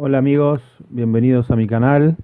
Hola amigos, bienvenidos a mi canal.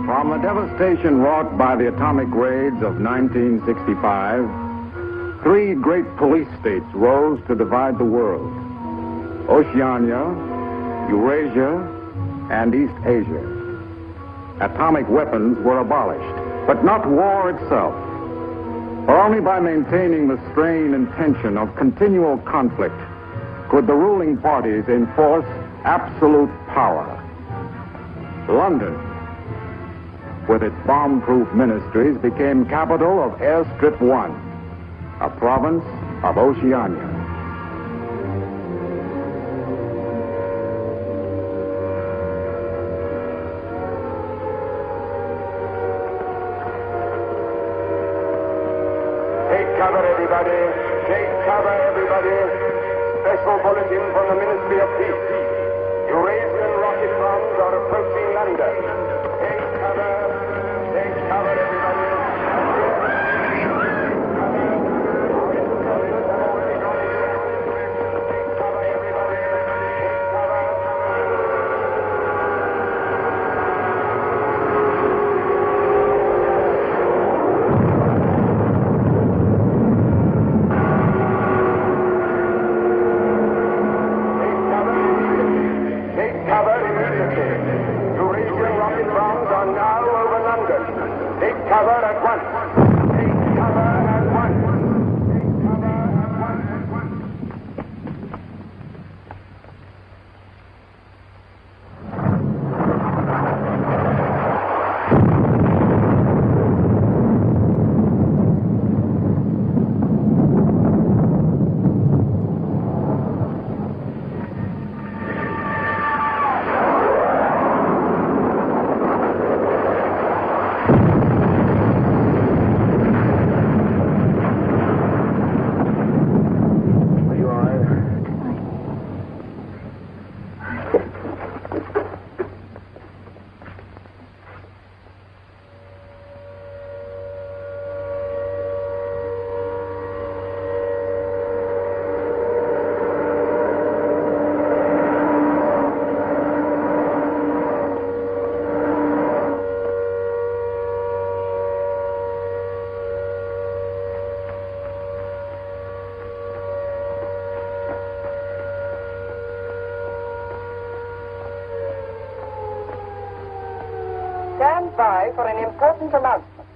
From the devastation wrought by the atomic raids of 1965, three great police states rose to divide the world: Oceania, Eurasia, and East Asia. Atomic weapons were abolished, but not war itself. For only by maintaining the strain and tension of continual conflict could the ruling parties enforce absolute power. London, with its bomb-proof ministries, became capital of Airstrip 1, a province of Oceania. Take cover, everybody. Take cover, everybody. Special bulletin from the Ministry of Peace. Eurasian rocket bombs are approaching London. Take cover. Take cover, everybody. Stand by for an important announcement.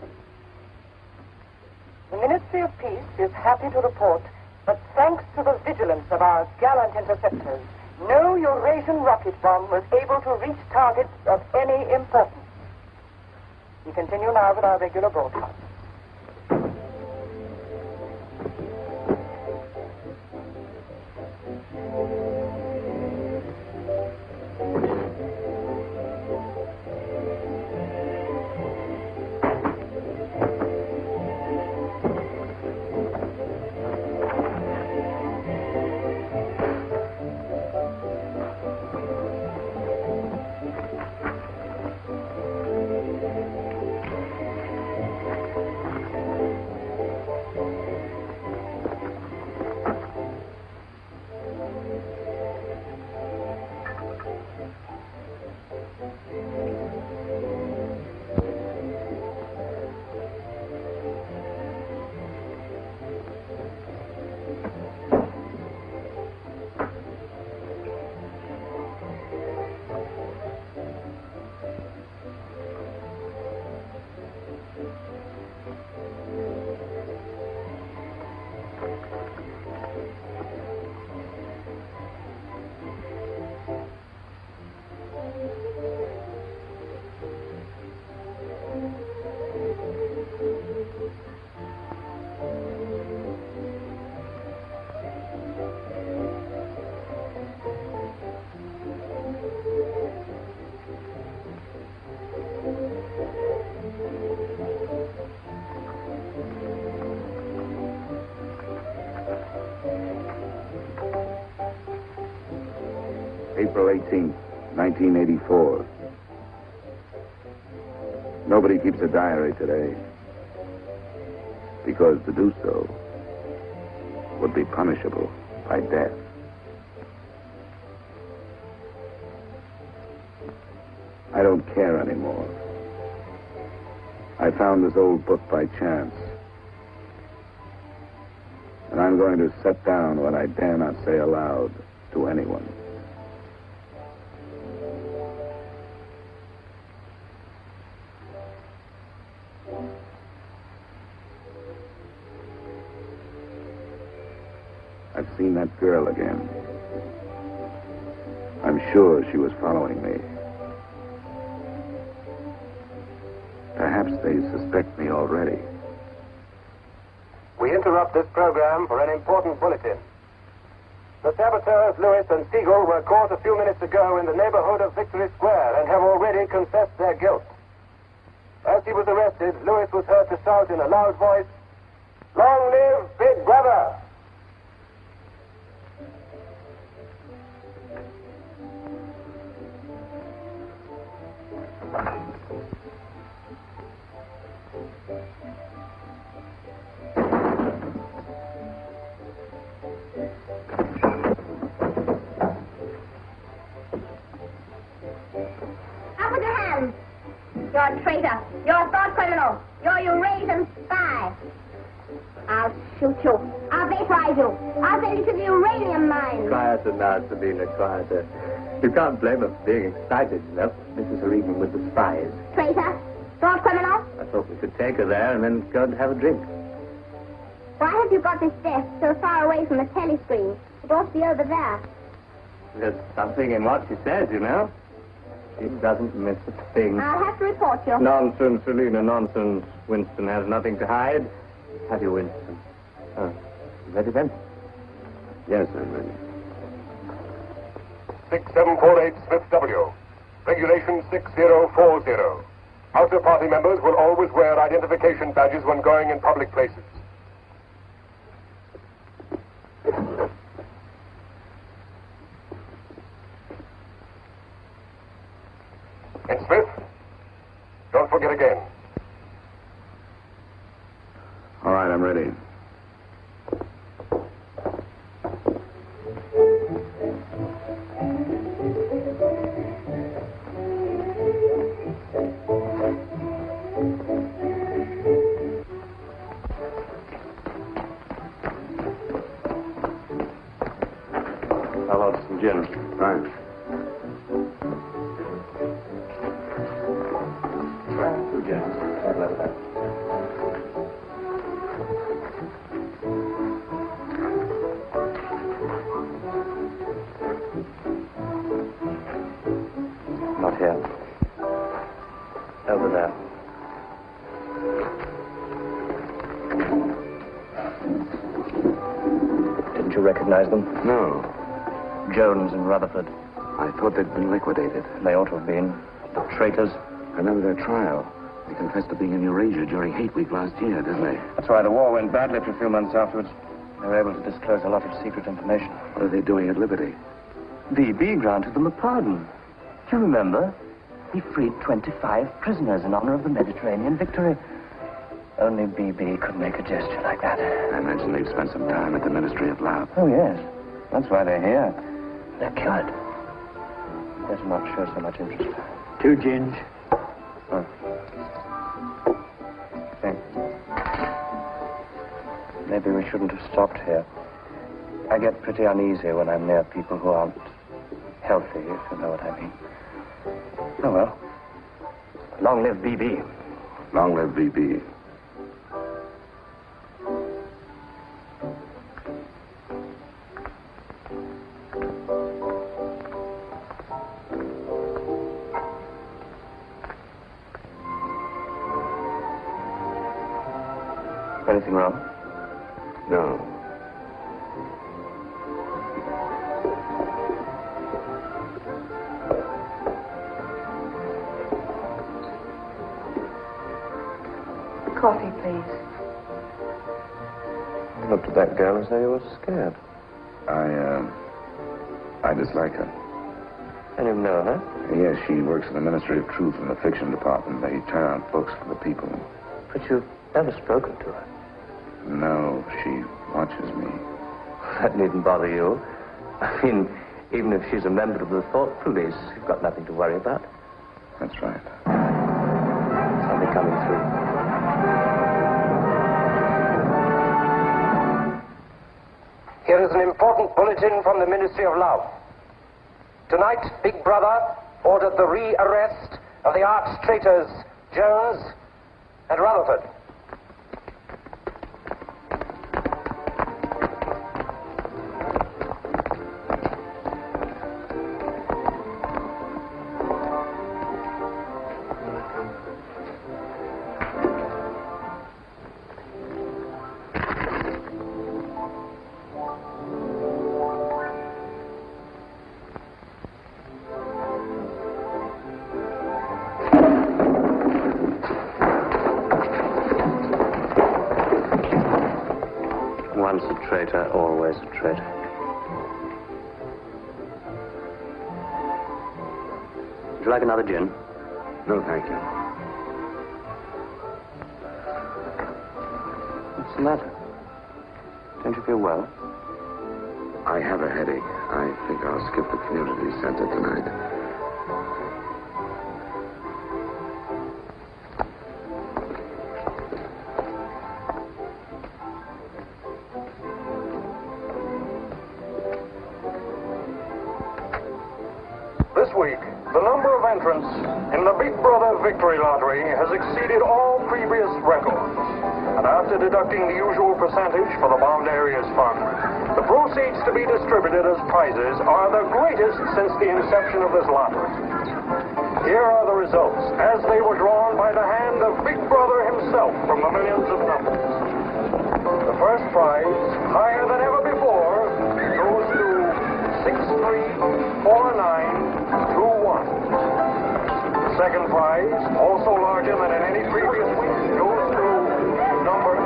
The Ministry Ministry of Peace is happy to report that thanks to the vigilance of our gallant interceptors, no Eurasian rocket bomb was able to reach targets of any importance. We continue now with our regular broadcast. April 18th, 1984. Nobody keeps a diary today, because to do so would be punishable by death. I don't care anymore. I found this old book by chance, and I'm going to set down what I dare not say aloud to anyone. I've seen that girl again. I'm sure she was following me. Perhaps they suspect me already. We interrupt this program for an important bulletin. The saboteurs, Lewis and Siegel, were caught a few minutes ago in the neighborhood of Victory Square and have already confessed their guilt. As he was arrested, Lewis was heard to shout in a loud voice, "Long live Big Brother!" Up with your hands! You're a traitor. You're a thought criminal. You're a Eurasian spy. I'll shoot you. I'll vaporize you. I'll send you to the uranium mine. Quieter now, Sabina, quieter. You can't blame us for being excited enough. Mrs. Regan with the spies. Traitor. Thought criminal. I thought we could take her there and then go and have a drink. Why have you got this desk so far away from the telescreen? It ought to be over there. There's something in what she says, you know. She doesn't miss a thing. I'll have to report you. Nonsense, Selina, nonsense. Winston has nothing to hide. Have you, Winston? Oh, you ready then? Yes, I'm ready. 6748 Smith W. Regulation 6040. Outer party members will always wear identification badges when going in public places. And Smith, don't forget again. All right, I'm ready. How about some gin? Fine. Two gins. you recognize them? No. Jones and Rutherford. I thought they'd been liquidated. They ought to have been. The traitors. I remember their trial. They confessed to being in Eurasia during Hate Week last year, didn't they? That's why the war went badly for a few months afterwards. They were able to disclose a lot of secret information. What are they doing at Liberty? BB granted them a pardon. Do you remember? He freed 25 prisoners in honor of the Mediterranean victory. Only BB could make a gesture like that. I imagine they've spent some time at the Ministry of Love. Oh, yes. That's why they're here. They're cured. Better not show so much interest. 2 gins. Oh. Thanks. Maybe we shouldn't have stopped here. I get pretty uneasy when I'm near people who aren't healthy, if you know what I mean. Oh, well. Long live BB. Long live BB. Anything wrong? No. Coffee, please. You looked at that girl as though you were scared. I dislike her. And you know her? Yes, she works in the Ministry of Truth in the fiction department. They turn out books for the people. But you've never spoken to her. No, she watches me. That needn't bother you. I mean, even if she's a member of the Thought Police, you've got nothing to worry about. That's right. Somebody coming through. Here is an important bulletin from the Ministry of Love. Tonight, Big Brother ordered the re-arrest of the arch-traitors Jones and Rutherford. Once a traitor, always a traitor. Would you like another gin? No, thank you. What's the matter? Don't you feel well? I have a headache. I think I'll skip the community center tonight. This week, the number of entrants in the Big Brother Victory Lottery has exceeded all previous records. And after deducting the usual percentage for the Bond Areas Fund, the proceeds to be distributed as prizes are the greatest since the inception of this lottery. Here are the results, as they were drawn by the hand of Big Brother himself from the millions of numbers. The first prize, higher than ever before, goes to 634921. The second prize, also larger than in any previous week, goes to number 81346294.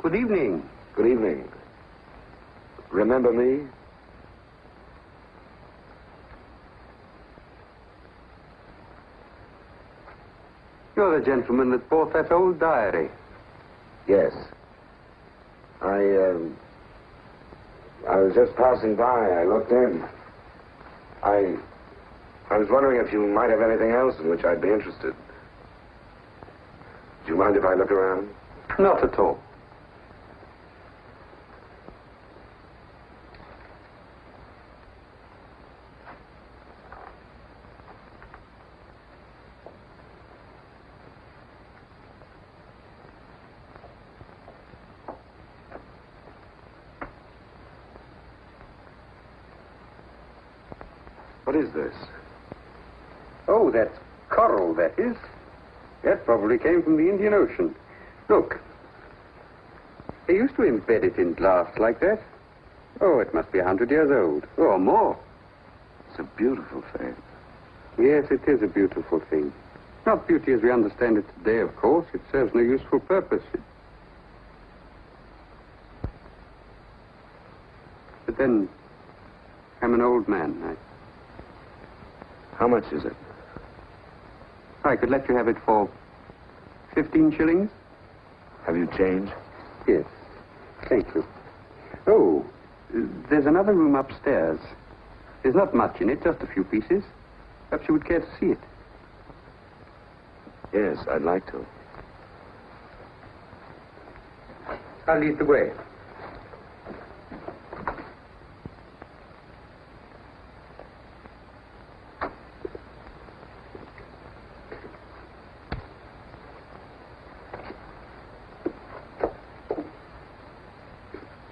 Good evening. Good evening. Remember me? You're the gentleman that bought that old diary. Yes. I was just passing by. I looked in. I was wondering if you might have anything else in which I'd be interested. Do you mind if I look around? Not at all. What is this? Oh, that's coral, that is. That probably came from the Indian Ocean. Look. They used to embed it in glass like that. Oh, it must be 100 years old, or more. It's a beautiful thing. Yes, it is a beautiful thing. Not beauty as we understand it today, of course. It serves no useful purpose. But then, I'm an old man. How much is it? I could let you have it for 15 shillings. Have you change? Yes. Thank you. Oh, there's another room upstairs. There's not much in it, just a few pieces. Perhaps you would care to see it. Yes, I'd like to. I'll lead the way.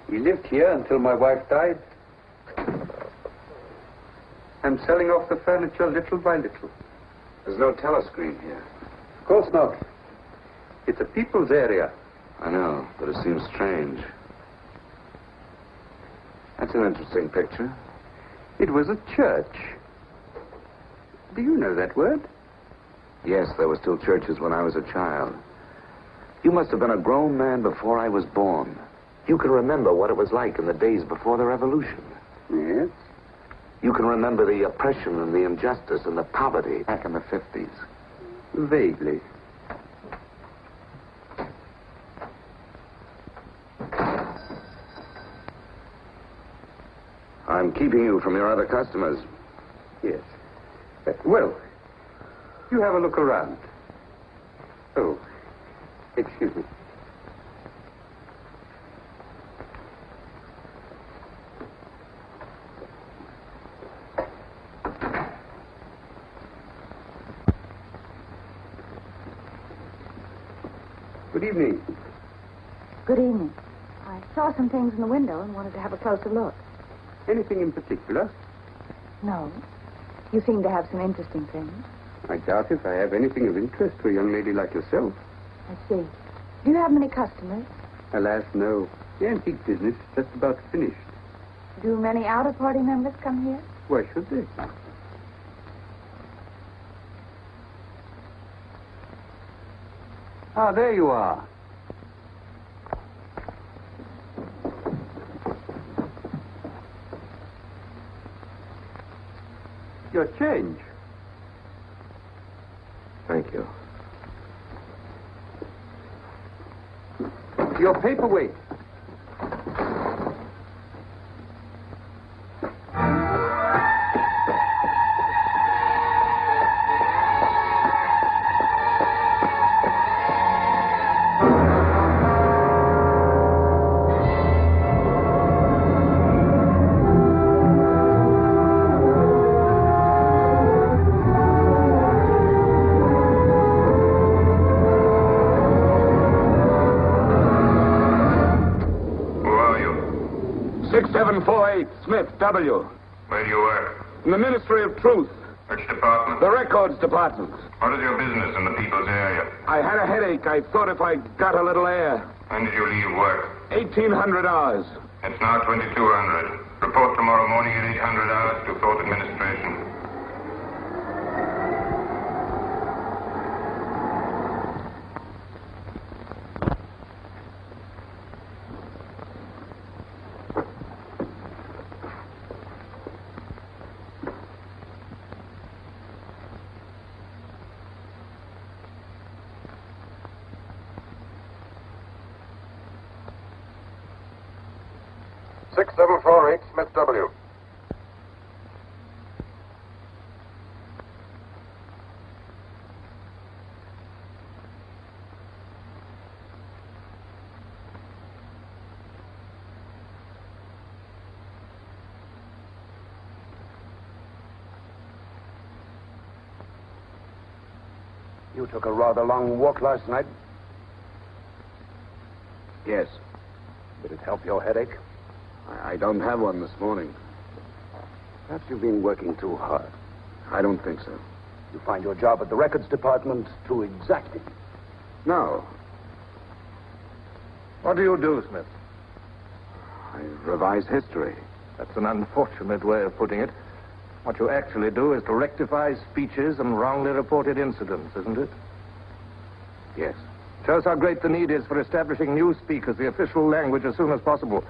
We lived here until my wife died. I'm selling off the furniture little by little. There's no telescreen here. Of course not. It's a people's area. I know, but it seems strange. That's an interesting picture. It was a church. Do you know that word? Yes, there were still churches when I was a child. You must have been a grown man before I was born. You can remember what it was like in the days before the revolution. Yes. You can remember the oppression and the injustice and the poverty back in the 50s. Vaguely. I'm keeping you from your other customers. Yes. Well, you have a look around. Oh, excuse me. Good evening. Good evening. I saw some things in the window and wanted to have a closer look. Anything in particular? No. You seem to have some interesting things. I doubt if I have anything of interest to a young lady like yourself. I see. Do you have many customers? Alas, no. The antique business is just about finished. Do many out-of-party members come here? Why should they? Ah, there you are. Your change. Thank you. Your paperweight. Smith, W. Where do you work? In the Ministry of Truth. Which department? The Records Department. What is your business in the people's area? I had a headache. I thought if I got a little air. When did you leave work? 1,800 hours. It's now 2,200. Report tomorrow morning at 800 hours to Fort Administration. Smith W. You took a rather long walk last night. Yes. Did it help your headache? I don't have one this morning. Perhaps you've been working too hard. I don't think so. You find your job at the records department too exacting? No. What do you do, Smith? I revise history. That's an unfortunate way of putting it. What you actually do is to rectify speeches and wrongly reported incidents, isn't it? Yes. Shows how great the need is for establishing newspeak as the official language as soon as possible.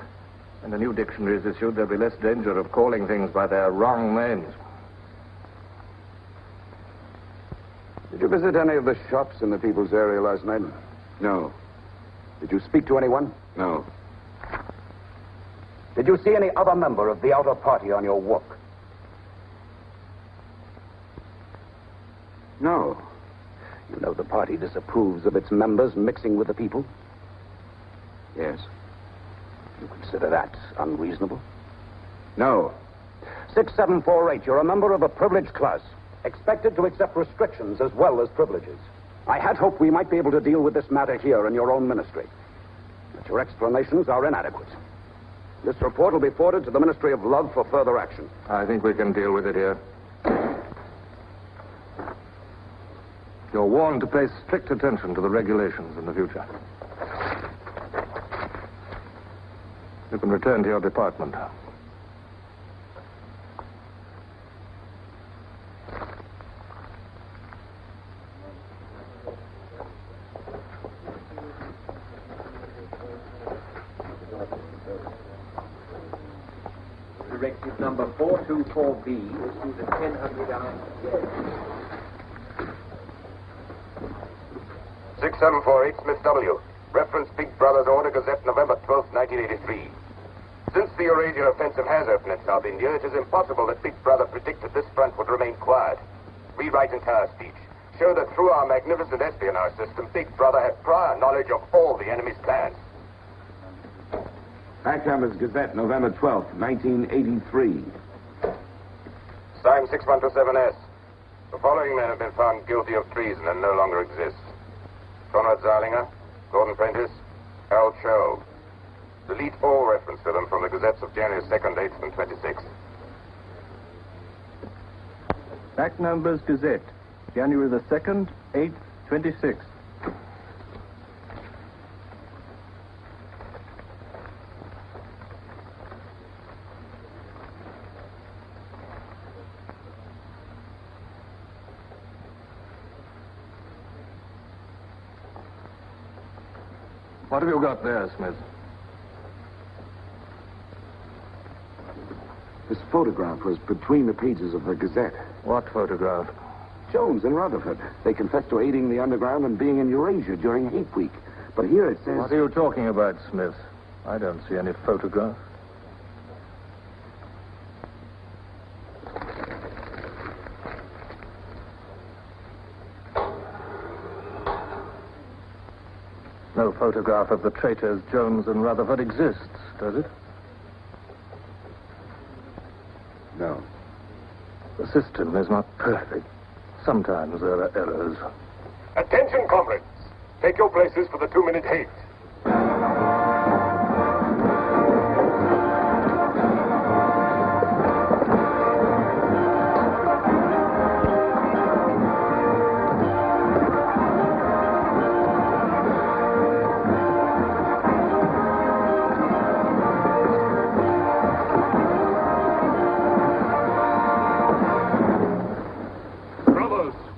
When a new dictionary is issued, there'll be less danger of calling things by their wrong names. Did you visit any of the shops in the people's area last night? No. Did you speak to anyone? No. Did you see any other member of the outer party on your walk? No. You know the party disapproves of its members mixing with the people? Yes. You consider that unreasonable? No. 6748, you're a member of a privileged class, expected to accept restrictions as well as privileges. I had hoped we might be able to deal with this matter here in your own ministry. But your explanations are inadequate. This report will be forwarded to the Ministry of Love for further action. I think we can deal with it here. You're warned to pay strict attention to the regulations in the future. You can return to your department. Directive number 424B issued at 10:00 6748 Smith W. Reference Big Brother's Order Gazette, November 12, 1983. Since the Eurasian offensive has opened in South India, it is impossible that Big Brother predicted this front would remain quiet. Rewrite entire speech. Show that through our magnificent espionage system, Big Brother had prior knowledge of all the enemy's plans. Backhammer's Gazette, November 12th, 1983. Signed 6127S. The following men have been found guilty of treason and no longer exist. Conrad Zarlinger, Gordon Prentice, Al Cho. Delete all reference to them from the gazettes of January 2nd, 8th, and 26th. Back numbers Gazette, January the 2nd, 8th, 26th. What have you got there, Smith? This photograph was between the pages of the Gazette. What photograph? Jones and Rutherford. They confessed to aiding the underground and being in Eurasia during Hate Week. But here it says... What are you talking about, Smith? I don't see any photograph. No photograph of the traitors Jones and Rutherford exists, does it? No. The system is not perfect. Sometimes there are errors. Attention, comrades. Take your places for the 2-minute hate.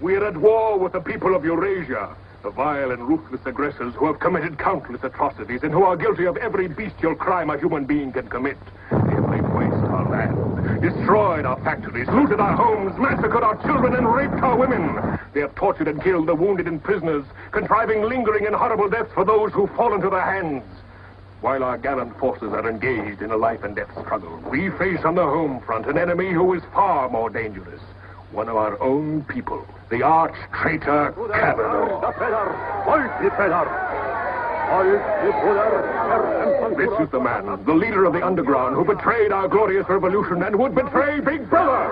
We are at war with the people of Eurasia, the vile and ruthless aggressors who have committed countless atrocities and who are guilty of every bestial crime a human being can commit. They have laid waste our land, destroyed our factories, looted our homes, massacred our children, and raped our women. They have tortured and killed the wounded and prisoners, contriving lingering and horrible deaths for those who fall into their hands. While our gallant forces are engaged in a life and death struggle, we face on the home front an enemy who is far more dangerous. One of our own people, the arch-traitor Cavanaugh. This is the man, the leader of the underground, who betrayed our glorious revolution and would betray Big Brother.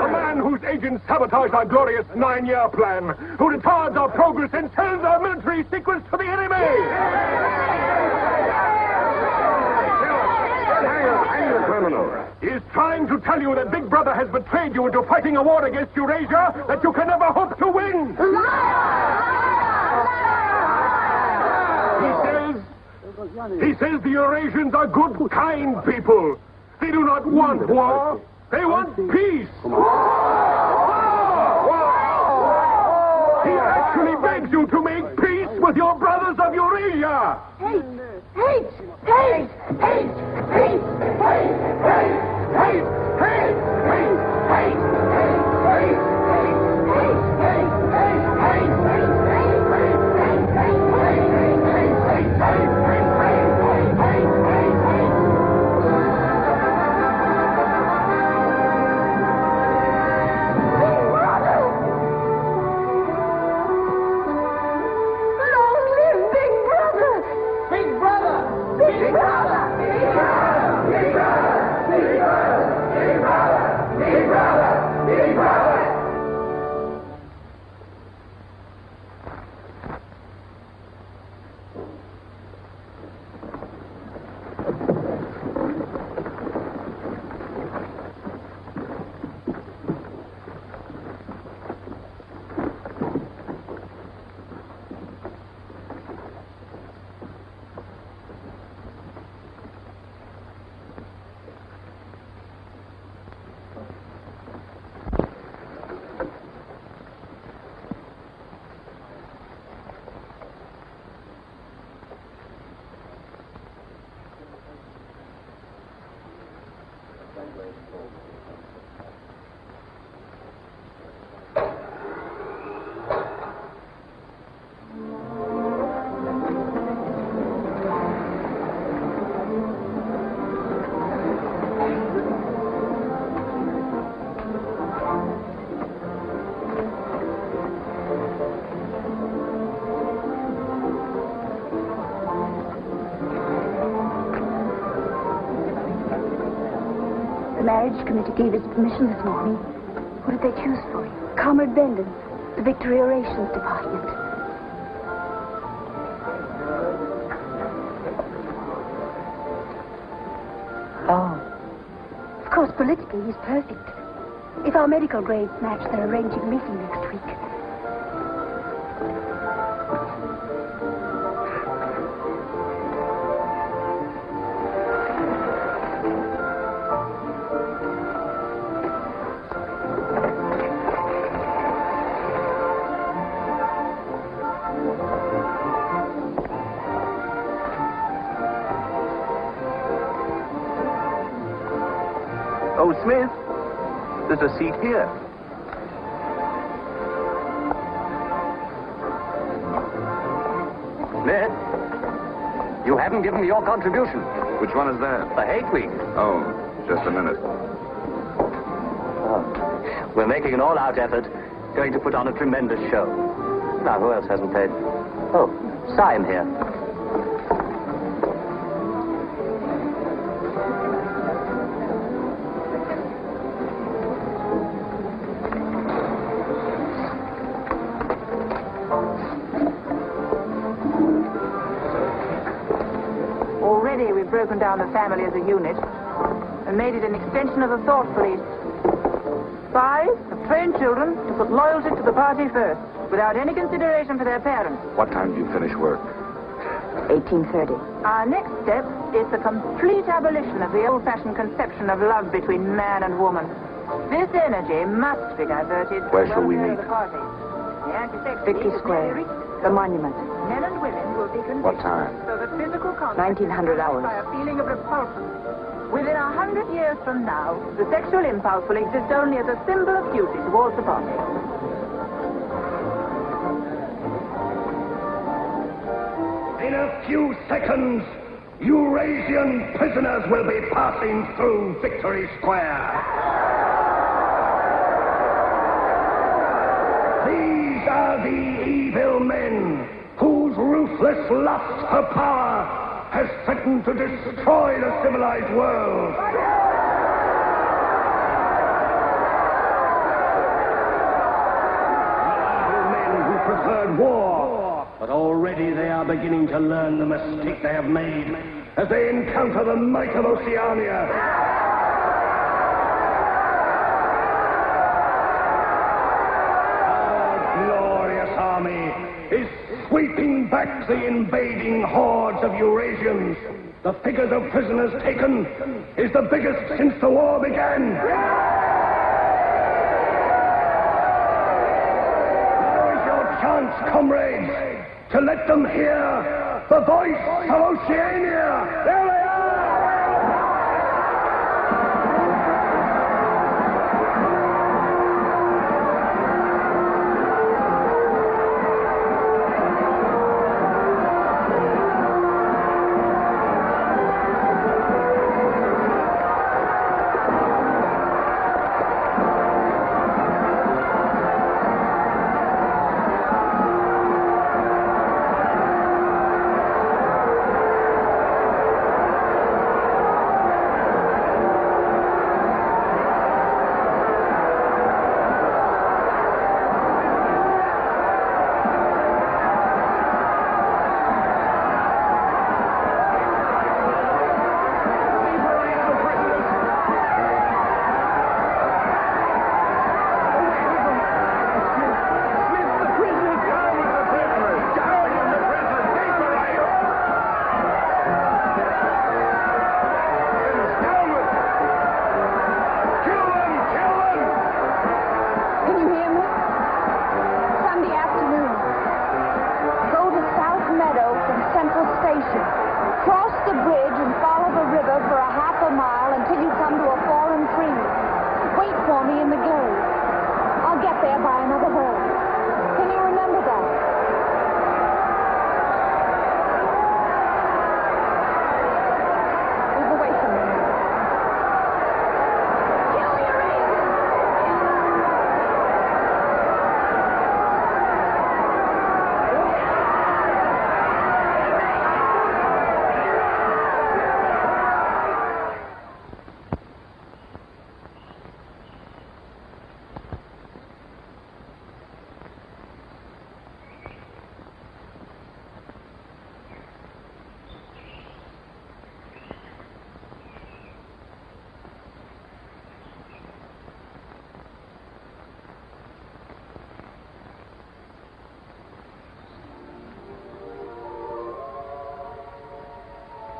The man whose agents sabotaged our glorious 9-year plan, who retards our progress and sells our military secrets to the enemy. Hang the criminal. He's trying to tell you that Big Brother has betrayed you into fighting a war against Eurasia that you can never hope to win. He says the Eurasians are good, kind people. They do not want war. They want peace. He actually begs you to make peace with your brothers of Eurasia. Hate! Hate! Hate! Hate! Hate! Hate! Hate! Hate! Hate! Hate! The marriage committee gave us permission this morning. What did they choose for you? Comrade Bendon's, the Victory Orations Department. Oh. Of course, politically, he's perfect. If our medical grades match, they're arranging a meeting next week. Oh, Smith, there's a seat here. Smith, you haven't given me your contribution. Which one is that? The Hate Week. Oh, just a minute. Oh. We're making an all-out effort, going to put on a tremendous show. Now, who else hasn't paid? Oh, Syme here. Already we've broken down the family as a unit and made it an extension of the thought police. Spies have trained children to put loyalty to the party first, without any consideration for their parents. What time do you finish work? 1830. Our next step is the complete abolition of the old-fashioned conception of love between man and woman. This energy must be diverted. Where shall we meet? The party. The anti-sex Victory league is Square. very- The monument. Men and women will be conditioned What time? so that physical contact 1900 hours. by a feeling of repulsion. Within 100 years from now, the sexual impulse will exist only as a symbol of duty towards the party. In a few seconds, Eurasian prisoners will be passing through Victory Square. These are the evil men whose ruthless lust for power has threatened to destroy the civilized world. Evil men who preferred war, but already they are beginning to learn the mistake they have made as they encounter the might of Oceania. Our glorious army is sweeping back the invading hordes of Eurasians. The figures of prisoners taken is the biggest since the war began. Now is your chance, comrades, to let them hear the voice of Oceania. There they are!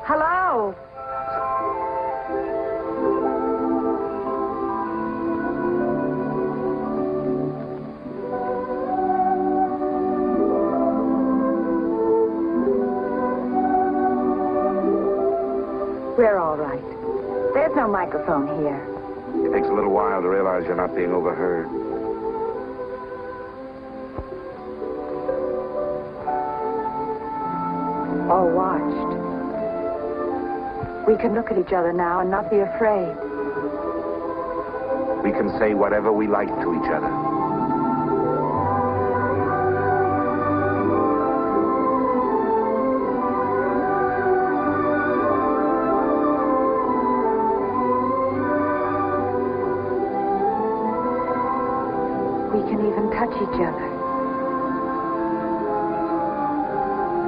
Hello? We're all right. There's no microphone here. It takes a little while to realize you're not being overheard. Or watched. We can look at each other now and not be afraid. We can say whatever we like to each other. We can even touch each other.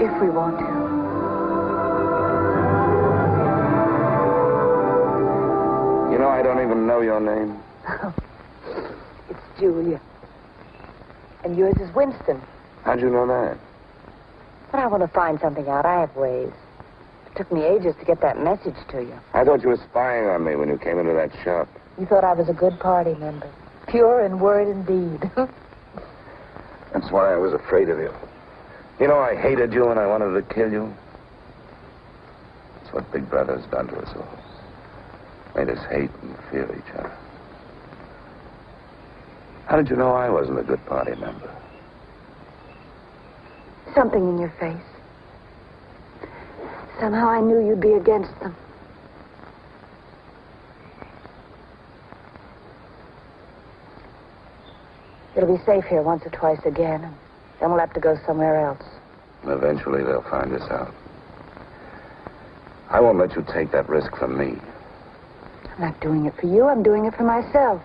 If we want to. You know, I don't even know your name. It's Julia. And yours is Winston. How'd you know that? But I want to find something out. I have ways. It took me ages to get that message to you. I thought you were spying on me when you came into that shop. You thought I was a good party member. Pure in word and deed. That's why I was afraid of you. You know, I hated you and I wanted to kill you. That's what Big Brother's done to us all. Made us hate and fear each other. How did you know I wasn't a good party member? Something in your face. Somehow I knew you'd be against them. It'll be safe here once or twice again, and then we'll have to go somewhere else. Eventually they'll find us out. I won't let you take that risk from me. I'm not doing it for you. I'm doing it for myself.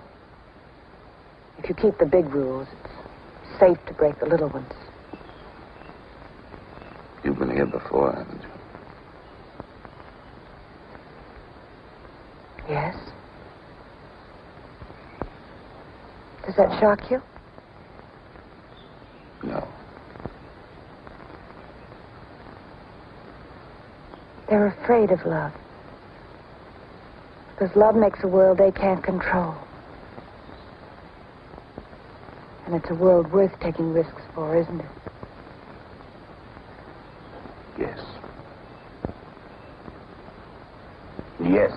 If you keep the big rules, it's safe to break the little ones. You've been here before, haven't you? Yes? Does that shock you? No. They're afraid of love. Because love makes a world they can't control. And it's a world worth taking risks for, isn't it? Yes. Yes.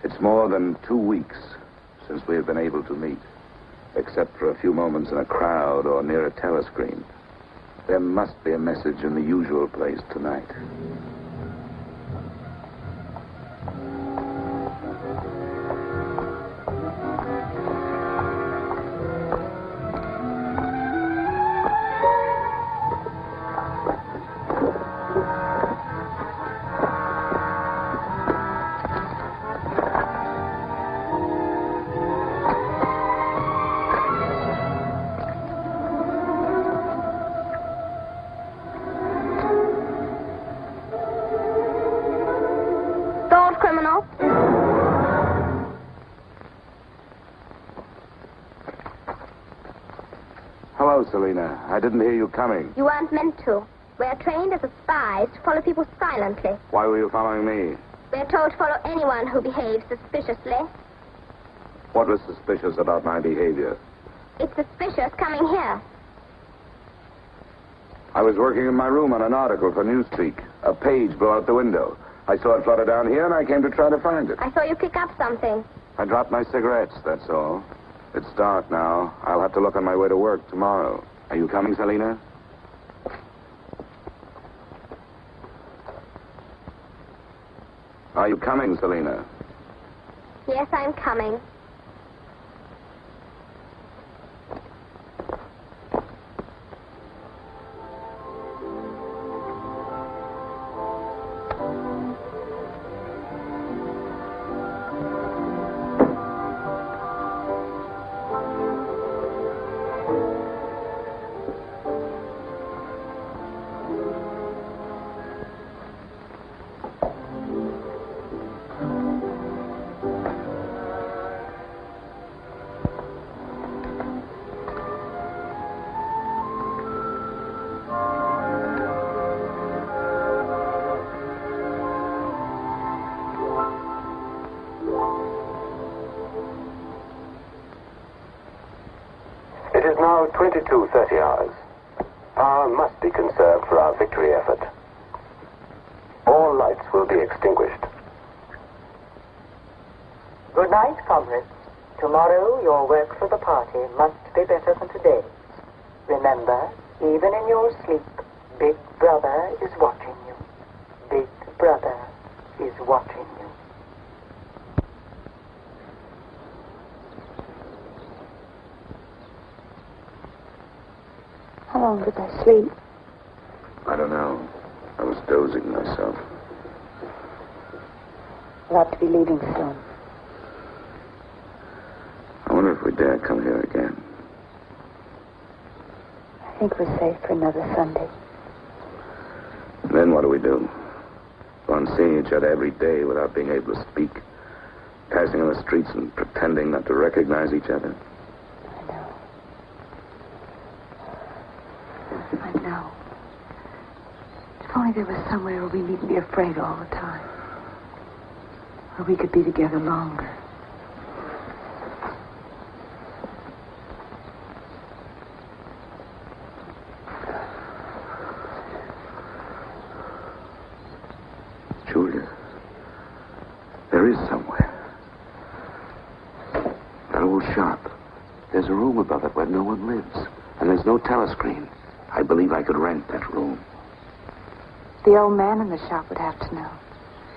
It's more than 2 weeks since we have been able to meet, except for a few moments in a crowd or near a telescreen. There must be a message in the usual place tonight. Hello, Selina. I didn't hear you coming. You weren't meant to. We're trained as spies to follow people silently. Why were you following me? We're told to follow anyone who behaves suspiciously. What was suspicious about my behavior? It's suspicious coming here. I was working in my room on an article for Newspeak. A page blew out the window. I saw it flutter down here, and I came to try to find it. I saw you pick up something. I dropped my cigarettes, that's all. It's dark now. I'll have to look on my way to work tomorrow. Are you coming, Selina? Are you coming, Selina? Yes, I'm coming. It is now 22:30 hours. Power must be conserved for our victory effort. All lights will be extinguished. Good night, comrades. Tomorrow, your work for the party must be better than today. Remember, even in your sleep, Big Brother is watching you. Big Brother is watching you. How long did I sleep? I don't know. I was dozing myself. We'll have to be leaving soon. I wonder if we dare come here again. I think we're safe for another Sunday. Then what do we do? Go on seeing each other every day without being able to speak. Passing on the streets and pretending not to recognize each other. I know. If only there was somewhere where we needn't be afraid all the time. Where we could be together longer. Julia, there is somewhere. That old shop. There's a room above it where no one lives. And there's no telescreen. I believe I could rent that room. The old man in the shop would have to know.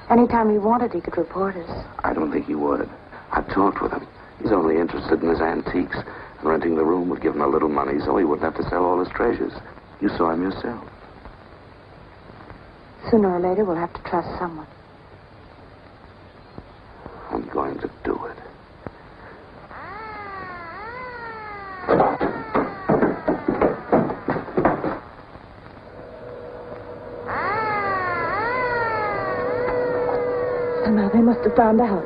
Anytime he wanted, he could report us. I don't think he would. I've talked with him. He's only interested in his antiques. And renting the room would give him a little money so he wouldn't have to sell all his treasures. You saw him yourself. Sooner or later, we'll have to trust someone. I'm going to do it. Somehow they must have found out.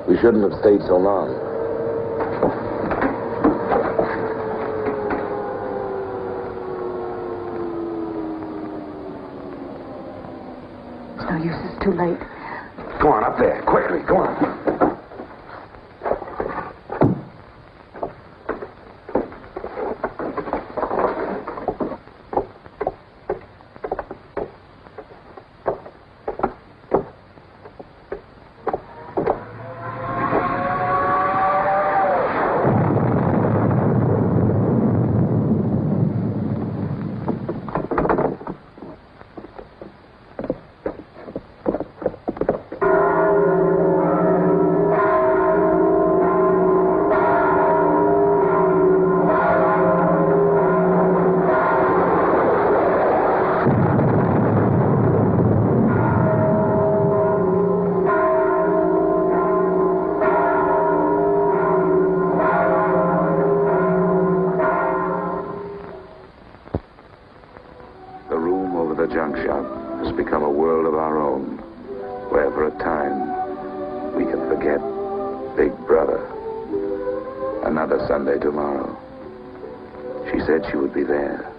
We shouldn't have stayed so long. It's no use, it's too late. Go on, up there. Quickly, go on. Sunday tomorrow. She said she would be there.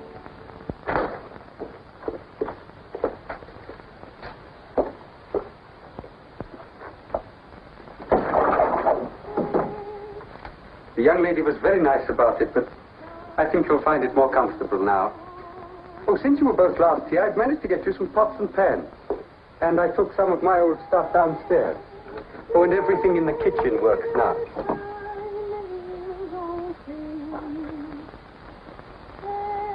The young lady was very nice about it, but I think you'll find it more comfortable now. Oh, since you were both last here, I've managed to get you some pots and pans. And I took some of my old stuff downstairs. Oh, and everything in the kitchen works now.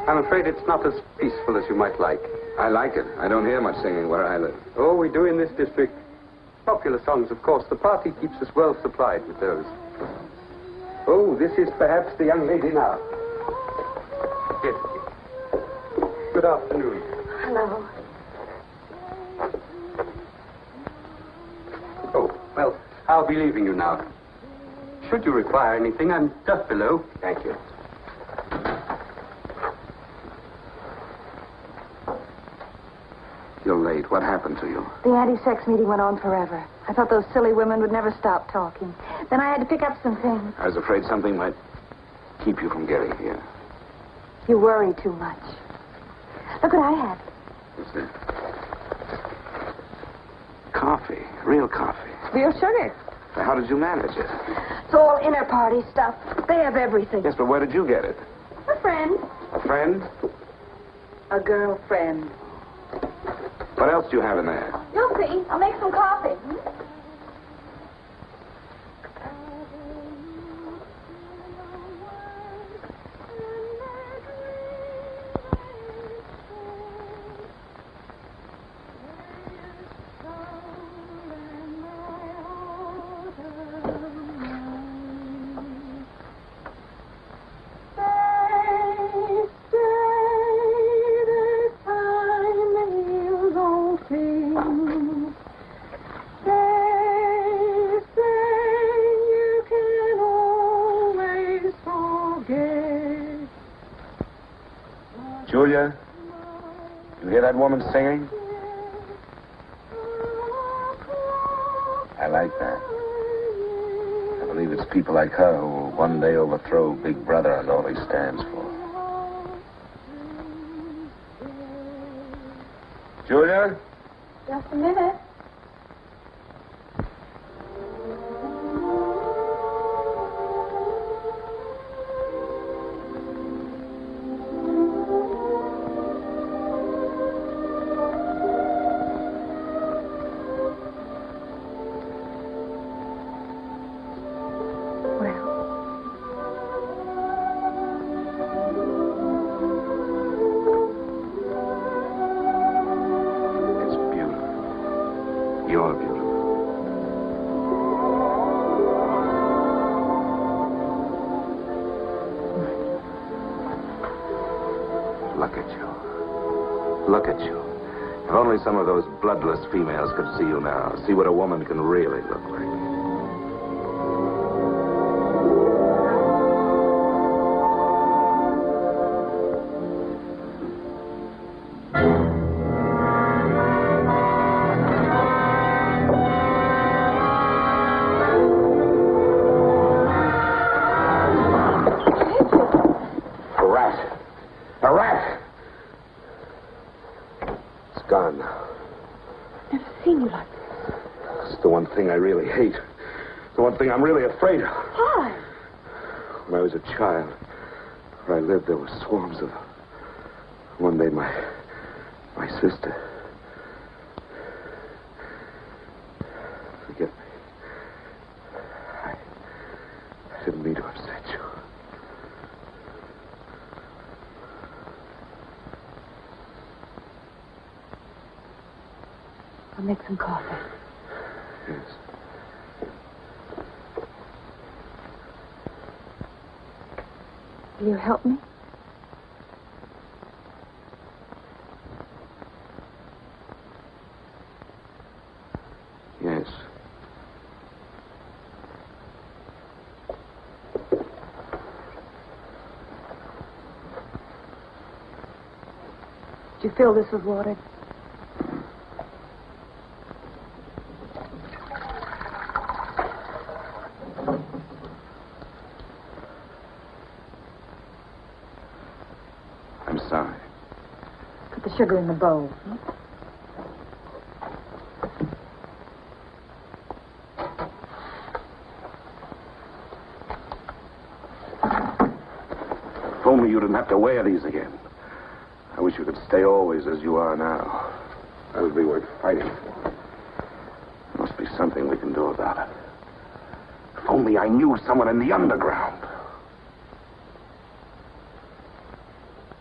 I'm afraid it's not as peaceful as you might like. I like it. I don't hear much singing where I live. Oh, we do in this district. Popular songs, of course. The party keeps us well supplied with those. Oh, this is perhaps the young lady now. Yes. Good afternoon. Hello. Oh, well, I'll be leaving you now. Should you require anything, I'm just below. Thank you. You're late. What happened to you? The anti-sex meeting went on forever. I thought those silly women would never stop talking. Then I had to pick up some things. I was afraid something might keep you from getting here. You worry too much. Look what I had. What's that? Coffee. Real coffee. Real sugar. How did you manage it? It's all inner party stuff. They have everything. Yes, but where did you get it? A friend. A friend? A girlfriend. What else do you have in there? You'll see. I'll make some coffee. Julia, you hear that woman singing? I like that. I believe it's people like her who will one day overthrow Big Brother and all he stands for. Julia? Just a minute. You're beautiful. Look at you. Look at you. If only some of those bloodless females could see you now. See what a woman can really look like. I really hate. The one thing I'm really afraid of. Why? When I was a child, where I lived, there were swarms of them. One day, my sister. Forgive me. I didn't mean to upset you. I'll make some coffee. Yes. Will you help me? Yes. Did you fill this with water? I'm sorry. Put the sugar in the bowl. If only you didn't have to wear these again. I wish you could stay always as you are now. That would be worth fighting for. There must be something we can do about it. If only I knew someone in the underground.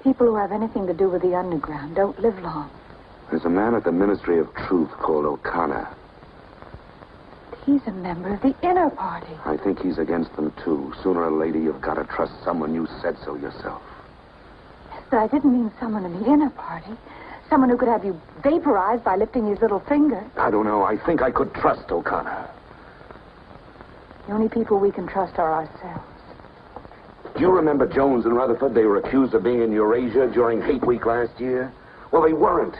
People who have anything to do with the underground don't live long. There's a man at the Ministry of Truth called O'Connor. He's a member of the inner party. I think he's against them, too. Sooner or later, you've got to trust someone. You said so yourself. Yes, but I didn't mean someone in the inner party. Someone who could have you vaporized by lifting his little finger. I don't know. I think I could trust O'Connor. The only people we can trust are ourselves. Do you remember Jones and Rutherford? They were accused of being in Eurasia during Hate Week last year. Well, they weren't.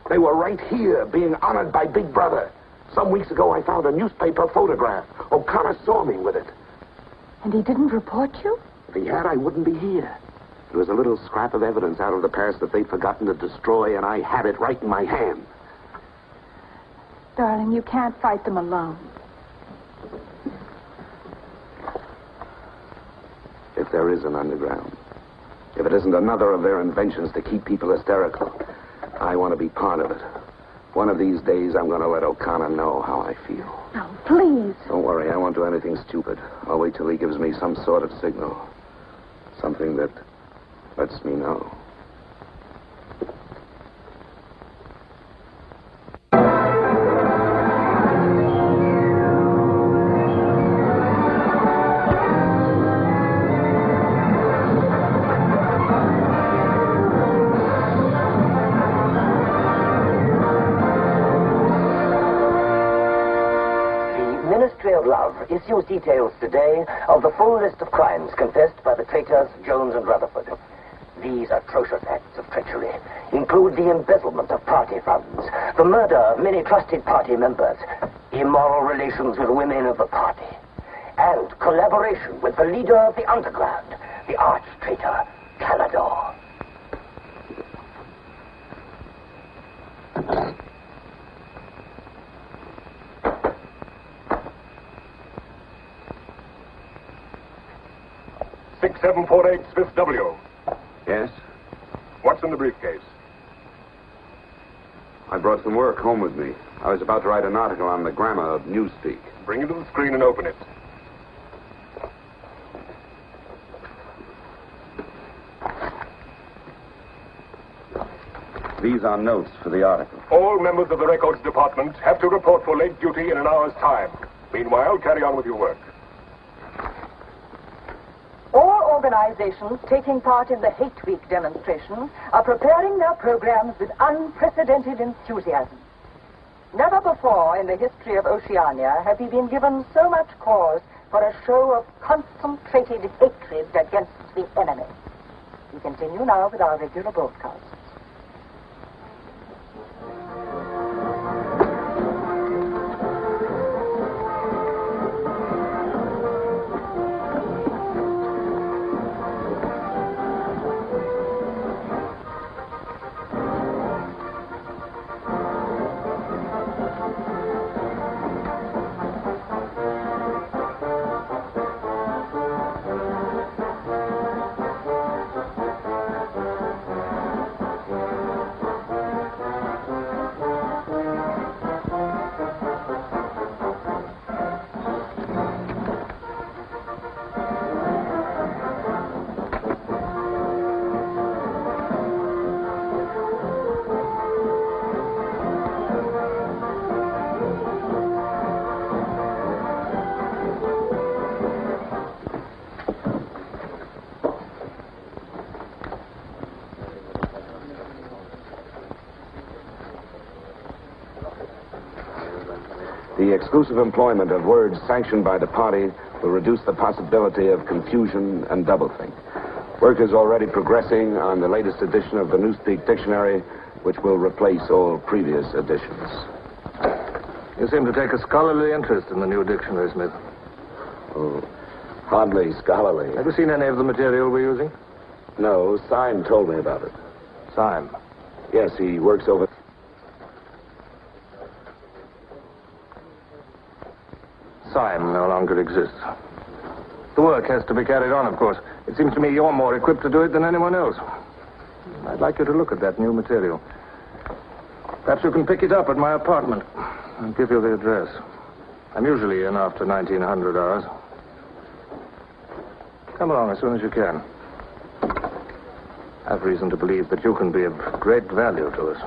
They were right here, being honored by Big Brother. Some weeks ago, I found a newspaper photograph. O'Connor saw me with it. And he didn't report you? If he had, I wouldn't be here. It was a little scrap of evidence out of the past that they'd forgotten to destroy, and I had it right in my hand. Darling, you can't fight them alone. If there is an underground, if it isn't another of their inventions to keep people hysterical, I want to be part of it. One of these days, I'm going to let O'Connor know how I feel. No, please. Don't worry, I won't do anything stupid. I'll wait till he gives me some sort of signal. Something that lets me know. Issues details today of the full list of crimes confessed by the traitors Jones and Rutherford. These atrocious acts of treachery include the embezzlement of party funds, the murder of many trusted party members, immoral relations with women of the party, and collaboration with the leader of the underground, the arch-traitor, Canador. Fifth W. Yes? What's in the briefcase? I brought some work home with me. I was about to write an article on the grammar of newspeak. Bring it to the screen and open it. These are notes for the article. All members of the records department have to report for late duty in an hour's time. Meanwhile, carry on with your work. All organizations taking part in the Hate Week demonstration are preparing their programs with unprecedented enthusiasm. Never before in the history of Oceania have we been given so much cause for a show of concentrated hatred against the enemy. We continue now with our regular broadcast. The exclusive employment of words sanctioned by the party will reduce the possibility of confusion and doublethink. Work is already progressing on the latest edition of the Newspeak Dictionary, which will replace all previous editions. You seem to take a scholarly interest in the new dictionary, Smith. Oh, hardly scholarly. Have you seen any of the material we're using? No, Syme told me about it. Syme? Yes, he works over... Syme no longer exists. The work has to be carried on, of course. It seems to me you're more equipped to do it than anyone else. I'd like you to look at that new material. Perhaps you can pick it up at my apartment. I'll give you the address. I'm usually in after 1900 hours. Come along as soon as you can. I've reason to believe that you can be of great value to us.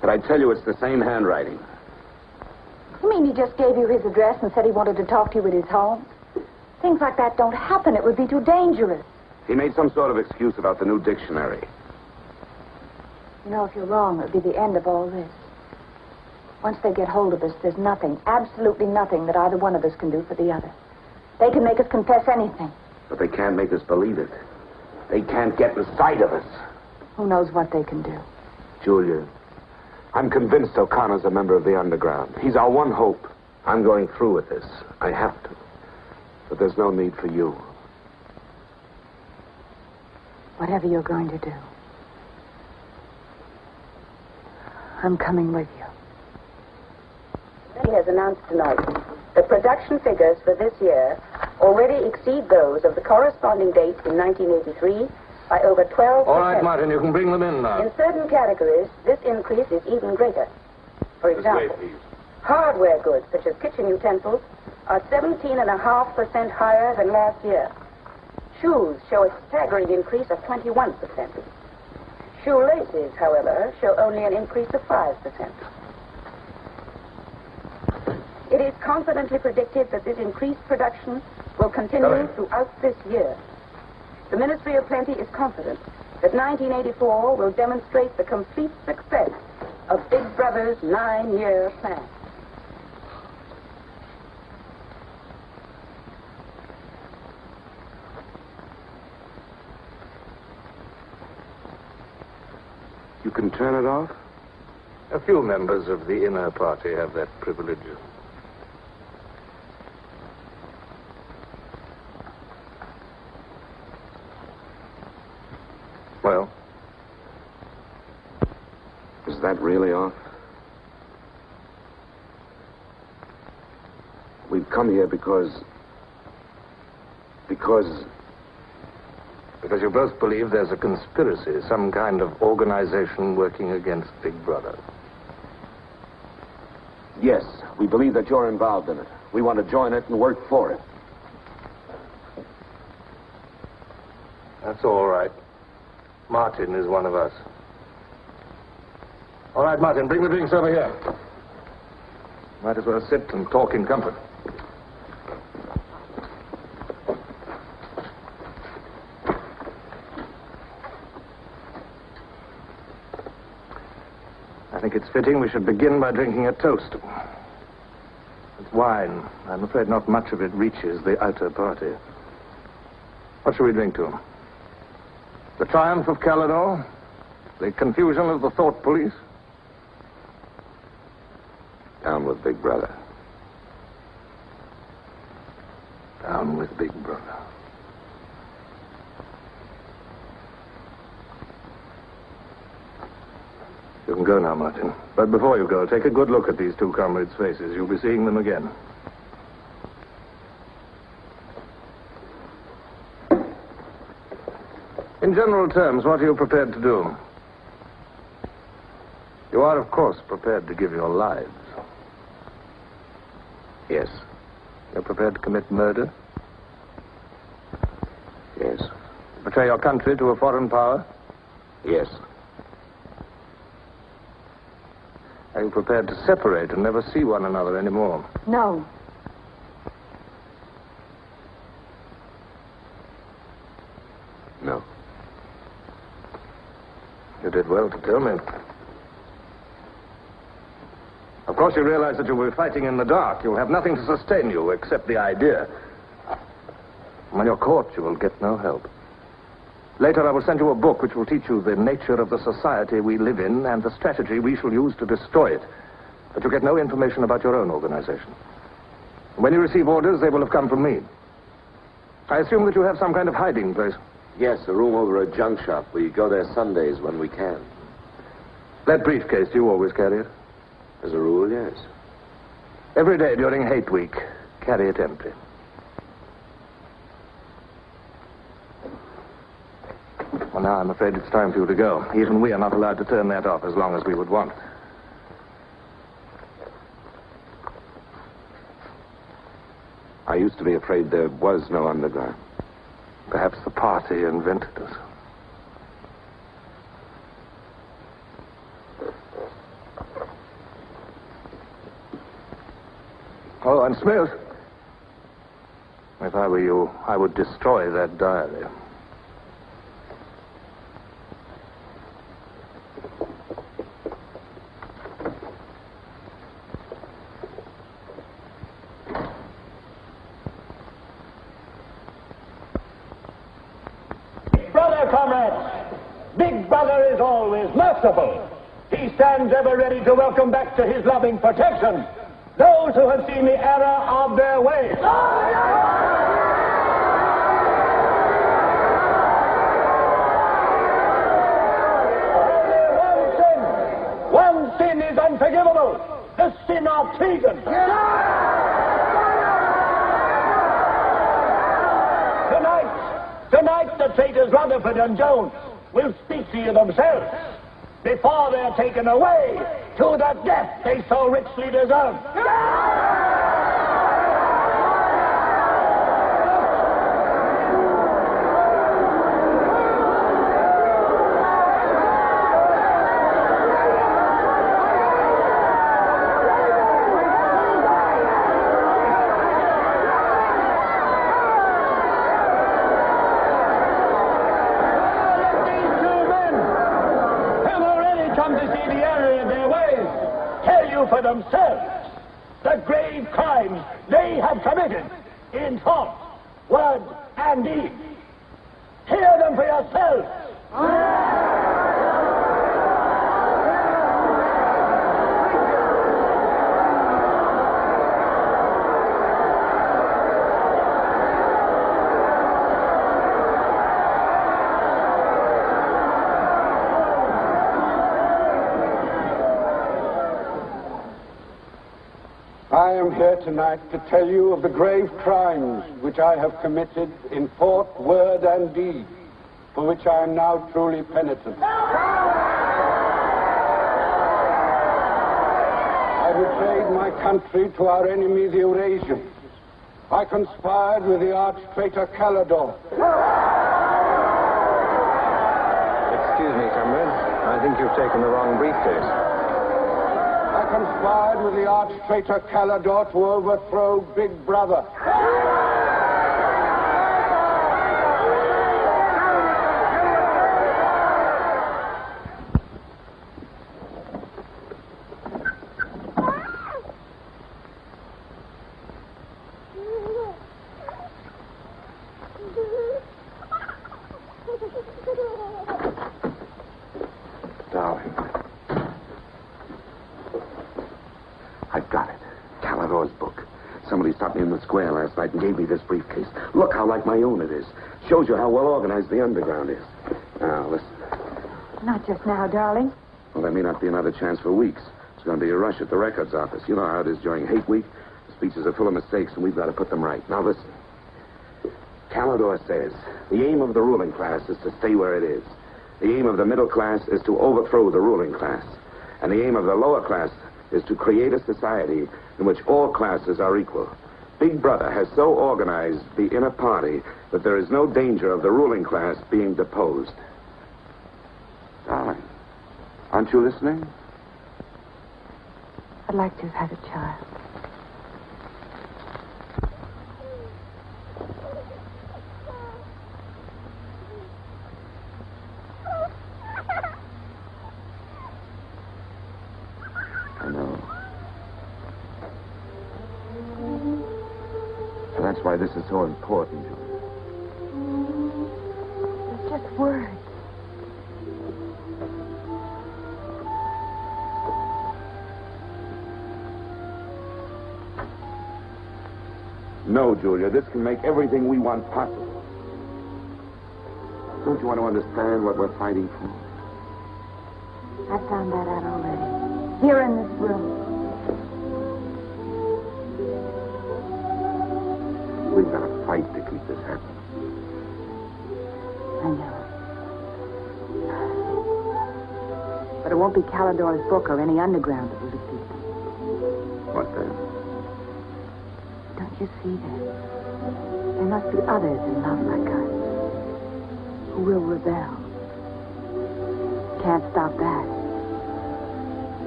But I tell you, it's the same handwriting. You mean he just gave you his address and said he wanted to talk to you at his home? Things like that don't happen. It would be too dangerous. He made some sort of excuse about the new dictionary. You know, if you're wrong, it would be the end of all this. Once they get hold of us, there's nothing, absolutely nothing that either one of us can do for the other. They can make us confess anything. But they can't make us believe it. They can't get the sight of us. Who knows what they can do? Julia, I'm convinced O'Connor's a member of the underground. He's our one hope. I'm going through with this. I have to. But there's no need for you. Whatever you're going to do, I'm coming with you. He has announced tonight that production figures for this year already exceed those of the corresponding date in 1983 by over 12%. All right, Martin, you can bring them in now. In certain categories, this increase is even greater. For example, hardware goods such as kitchen utensils are 17.5% higher than last year. Shoes show a staggering increase of 21%. Shoelaces, however, show only an increase of 5%. It is confidently predicted that this increased production will continue throughout this year. The Ministry of Plenty is confident that 1984 will demonstrate the complete success of Big Brother's 9-year plan. You can turn it off? A few members of the inner party have that privilege. Well? Is that really off? We've come here because you both believe there's a conspiracy, some kind of organization working against Big Brother. Yes, we believe that you're involved in it. We want to join it and work for it. That's all right. Martin is one of us. All right, Martin, bring the drinks over here. Might as well sit and talk in comfort. I think it's fitting we should begin by drinking a toast. It's wine. I'm afraid not much of it reaches the outer party. What shall we drink to? The triumph of Calidor? The confusion of the thought police? Down with Big Brother. Down with Big Brother. You can go now, Martin. But before you go, take a good look at these two comrades' faces. You'll be seeing them again. In general terms, what are you prepared to do? You are, of course, prepared to give your lives. Yes. You're prepared to commit murder? Yes. Betray your country to a foreign power? Yes. Are you prepared to separate and never see one another anymore? No. No. You did well to tell me. Of course, you realize that you'll be fighting in the dark. You'll have nothing to sustain you except the idea. When you're caught, you will get no help. Later, I will send you a book which will teach you the nature of the society we live in and the strategy we shall use to destroy it. But you get no information about your own organization. When you receive orders, they will have come from me. I assume that you have some kind of hiding place. Yes, a room over a junk shop. We go there Sundays when we can. That briefcase, do you always carry it? As a rule, yes. Every day during hate week, carry it empty. Well, now I'm afraid it's time for you to go. Even we are not allowed to turn that off as long as we would want. I used to be afraid there was no underground. Perhaps the party invented us. Oh, and Smith, if I were you, I would destroy that diary. Brother, comrades, Big Brother is always merciful. He stands ever ready to welcome back to his loving protection those who have seen the error of their ways. Only one sin is unforgivable, the sin of treason. Tonight, the traitors Rutherford and Jones will speak to you themselves before they're taken away to the death they so richly deserve. For themselves the grave crimes they have committed in thought, word, and deed. Hear them for yourselves. I am here tonight to tell you of the grave crimes which I have committed in thought, word, and deed, for which I am now truly penitent. I betrayed my country to our enemy, the Eurasians. I conspired with the arch-traitor Calidor. Excuse me, comrade. I think you've taken the wrong briefcase. I conspired with the arch-traitor Calador to overthrow Big Brother. Darling. I've got it. Calador's book. Somebody stopped me in the square last night and gave me this briefcase. Look how like my own it is. Shows you how well organized the underground is. Now, listen. Not just now, darling. Well, there may not be another chance for weeks. There's going to be a rush at the records office. You know how it is during hate week. The speeches are full of mistakes, and we've got to put them right. Now, listen. Calador says the aim of the ruling class is to stay where it is. The aim of the middle class is to overthrow the ruling class. And the aim of the lower class is to create a society in which all classes are equal. Big Brother has so organized the inner party that there is no danger of the ruling class being deposed. Darling, aren't you listening? I'd like to have had a child. I know. And that's why this is so important, Julia. It's just words. No, Julia, this can make everything we want possible. Don't you want to understand what we're fighting for? I found that out already. Here in this room. We've got to fight to keep this happening. I know. But it won't be Calador's book or any underground that will defeat them. What then? Don't you see that? There must be others in love like us who will rebel. Can't stop that.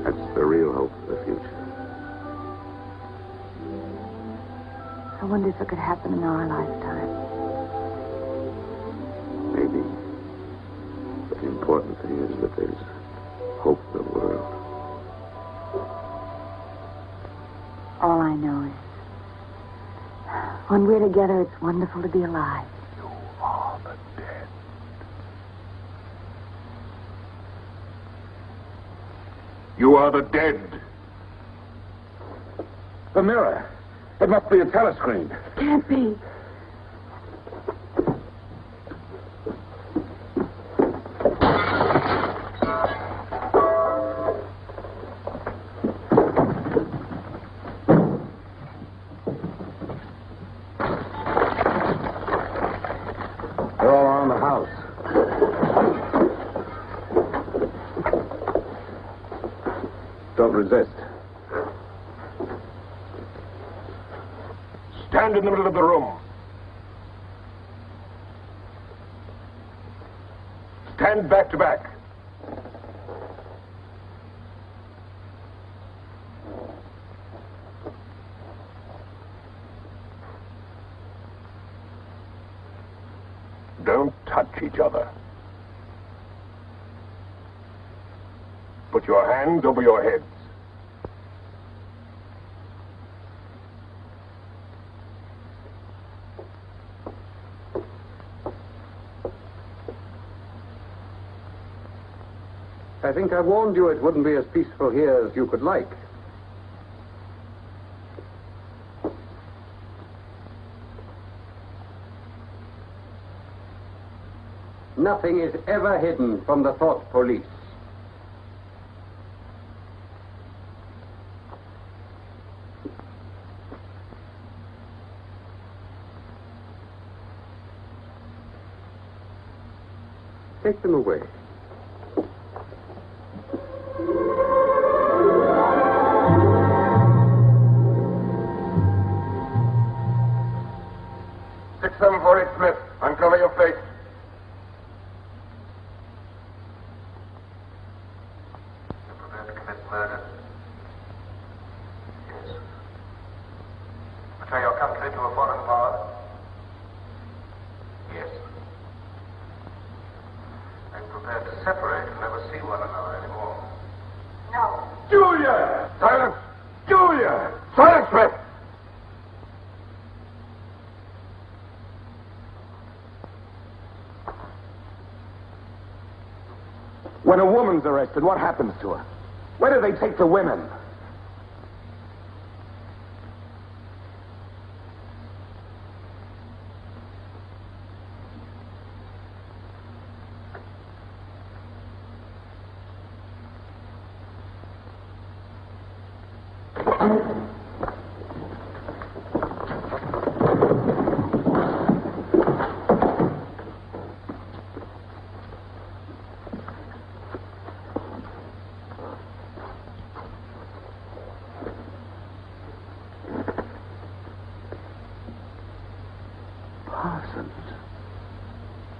That's the real hope for the future. I wonder if it could happen in our lifetime. Maybe. But the important thing is that there's hope in the world. All I know is when we're together, it's wonderful to be alive. You are the dead. You are the dead. The mirror. It must be a telescreen. Can't be. They're all around the house. Don't resist. Stand in the middle of the room. Stand back to back. Don't touch each other. Put your hands over your heads. I think I warned you it wouldn't be as peaceful here as you could like. Nothing is ever hidden from the thought police. Take them away. Smith, uncover your face. be prepared to separate and never see one another anymore. No. Julia! Silence! Julia! Silence, Smith! When a woman's arrested, what happens to her? Where do they take the women?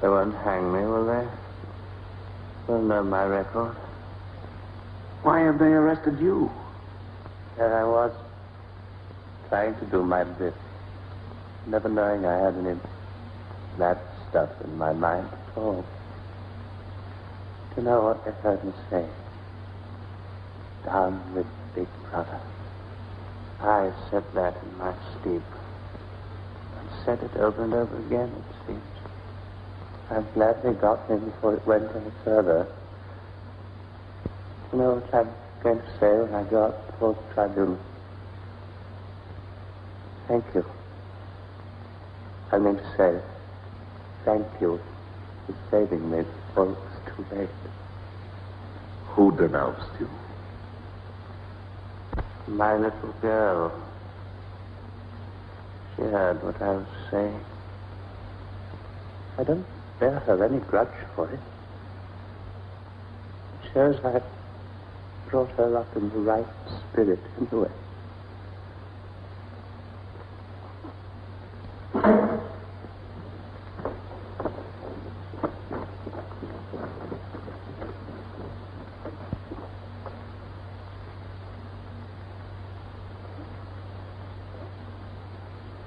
They won't hang me, will they? They'll know my record. Why have they arrested you? There I was, trying to do my bit, never knowing I had any bad stuff in my mind at all. Do you know what they heard me say? Down with Big Brother. I said that in my sleep. And said it over and over again, it seems. I'm glad they got me before it went any further. You know what I'm going to say when I go up before the tribunal? Thank you. I mean to say, thank you for saving me before it was too late. Who denounced you? My little girl. She heard what I was saying. I don't bear her any grudge for it. It shows I brought her up in the right spirit anyway.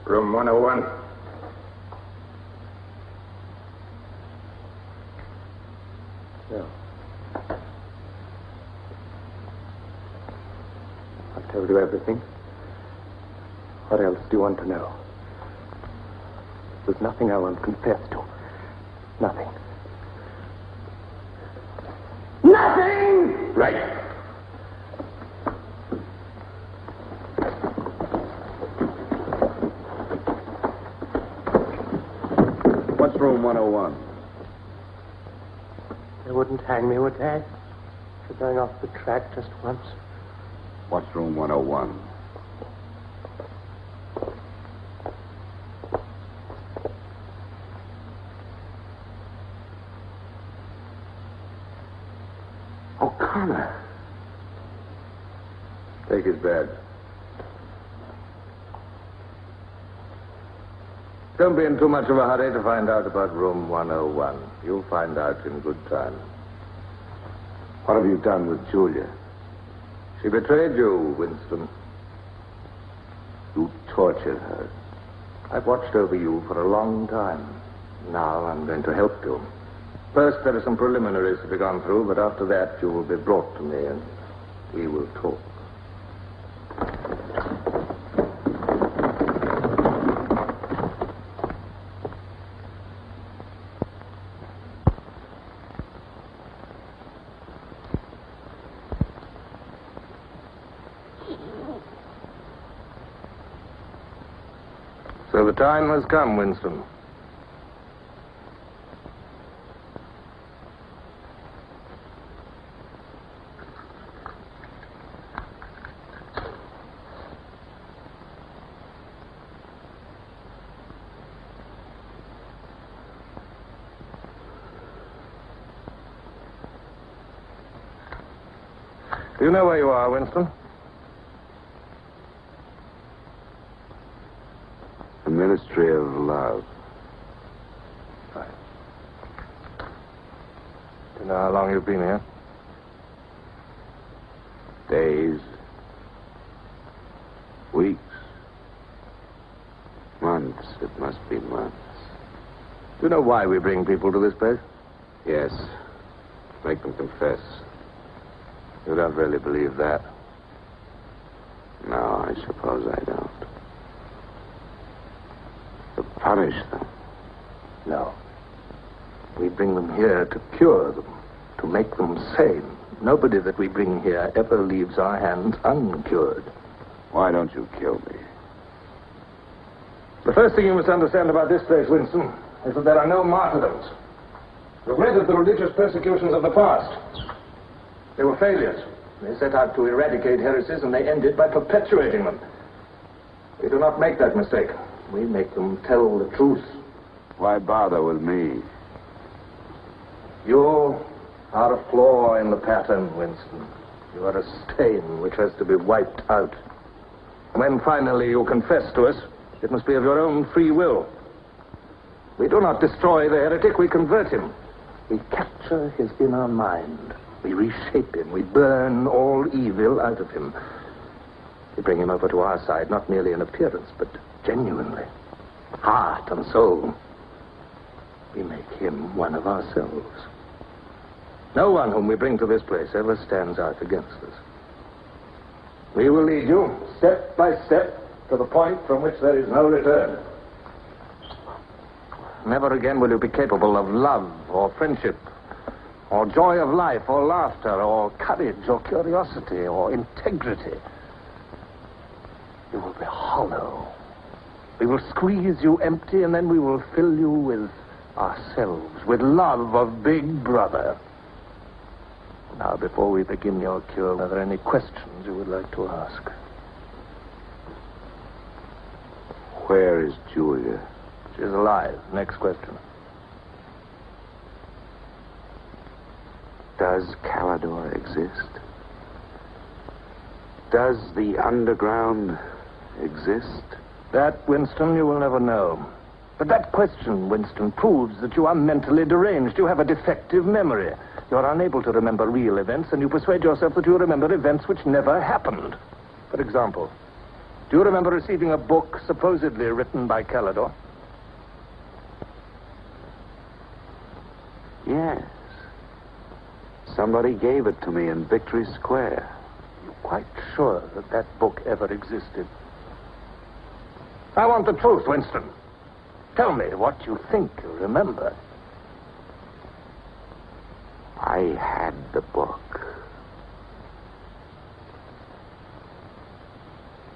Room 101. No. I've told you everything. What else do you want to know? There's nothing I won't confess to. Nothing. Nothing! Right. What's room 101? They wouldn't hang me, would they? For going off the track just once. What's room 101? O'Connor. Take his bed. Don't be in too much of a hurry to find out about room 101. You'll find out in good time. What have you done with Julia? She betrayed you, Winston. You tortured her. I've watched over you for a long time. Now I'm going to help you. First, there are some preliminaries to be gone through, but after that, you will be brought to me and we will talk. So the time has come, Winston. Do you know where you are, Winston? The Ministry of Love. Right. Do you know how long you've been here? Days. Weeks. Months. It must be months. Do you know why we bring people to this place? Yes. Make them confess. You don't really believe that? No, I suppose I don't. To punish them. No. We bring them here to cure them, to make them sane. Nobody that we bring here ever leaves our hands uncured. Why don't you kill me? The first thing you must understand about this place, Winston, is that there are no martyrdoms. You've read of the religious persecutions of the past. They were failures. They set out to eradicate heresies, and they ended by perpetuating them. We do not make that mistake. We make them tell the truth. Why bother with me? You are a flaw in the pattern, Winston. You are a stain which has to be wiped out. When finally you confess to us, it must be of your own free will. We do not destroy the heretic, we convert him. We capture his inner mind. We reshape him. We burn all evil out of him. We bring him over to our side, not merely in appearance, but genuinely. Heart and soul. We make him one of ourselves. No one whom we bring to this place ever stands out against us. We will lead you, step by step, to the point from which there is no return. Never again will you be capable of love or friendship, or joy of life, or laughter, or courage, or curiosity, or integrity. You will be hollow. We will squeeze you empty, and then we will fill you with ourselves, with love of Big Brother. Now, before we begin your cure, are there any questions you would like to ask? Where is Julia? She's alive. Next question. Does Calidor exist? Does the underground exist? That, Winston, you will never know. But that question, Winston, proves that you are mentally deranged. You have a defective memory. You are unable to remember real events, and you persuade yourself that you remember events which never happened. For example, do you remember receiving a book supposedly written by Calidor? Yes. Somebody gave it to me in Victory Square. You're quite sure that that book ever existed? I want the truth, Winston. Tell me what you think you remember. I had the book.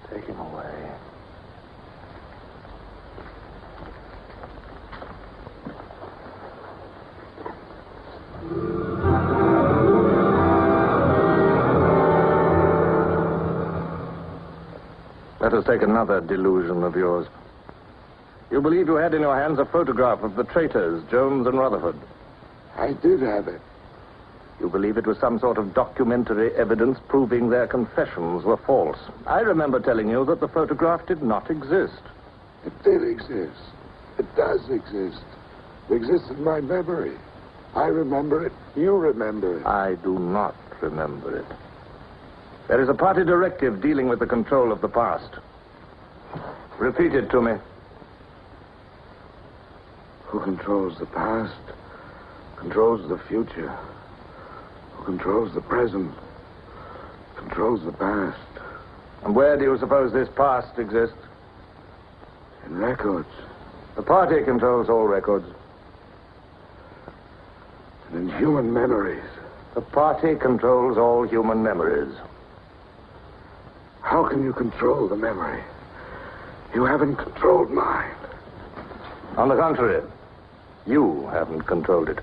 Take him away. Let us take another delusion of yours. You believe you had in your hands a photograph of the traitors, Jones and Rutherford. I did have it. You believe it was some sort of documentary evidence proving their confessions were false. I remember telling you that the photograph did not exist. It did exist. It does exist. It exists in my memory. I remember it. You remember it. I do not remember it. There is a party directive dealing with the control of the past. Repeat it to me. Who controls the past controls the future. Who controls the present controls the past. And where do you suppose this past exists? In records. The party controls all records. And in human memories. The party controls all human memories. How can you control the memory? You haven't controlled mine. On the contrary, you haven't controlled it.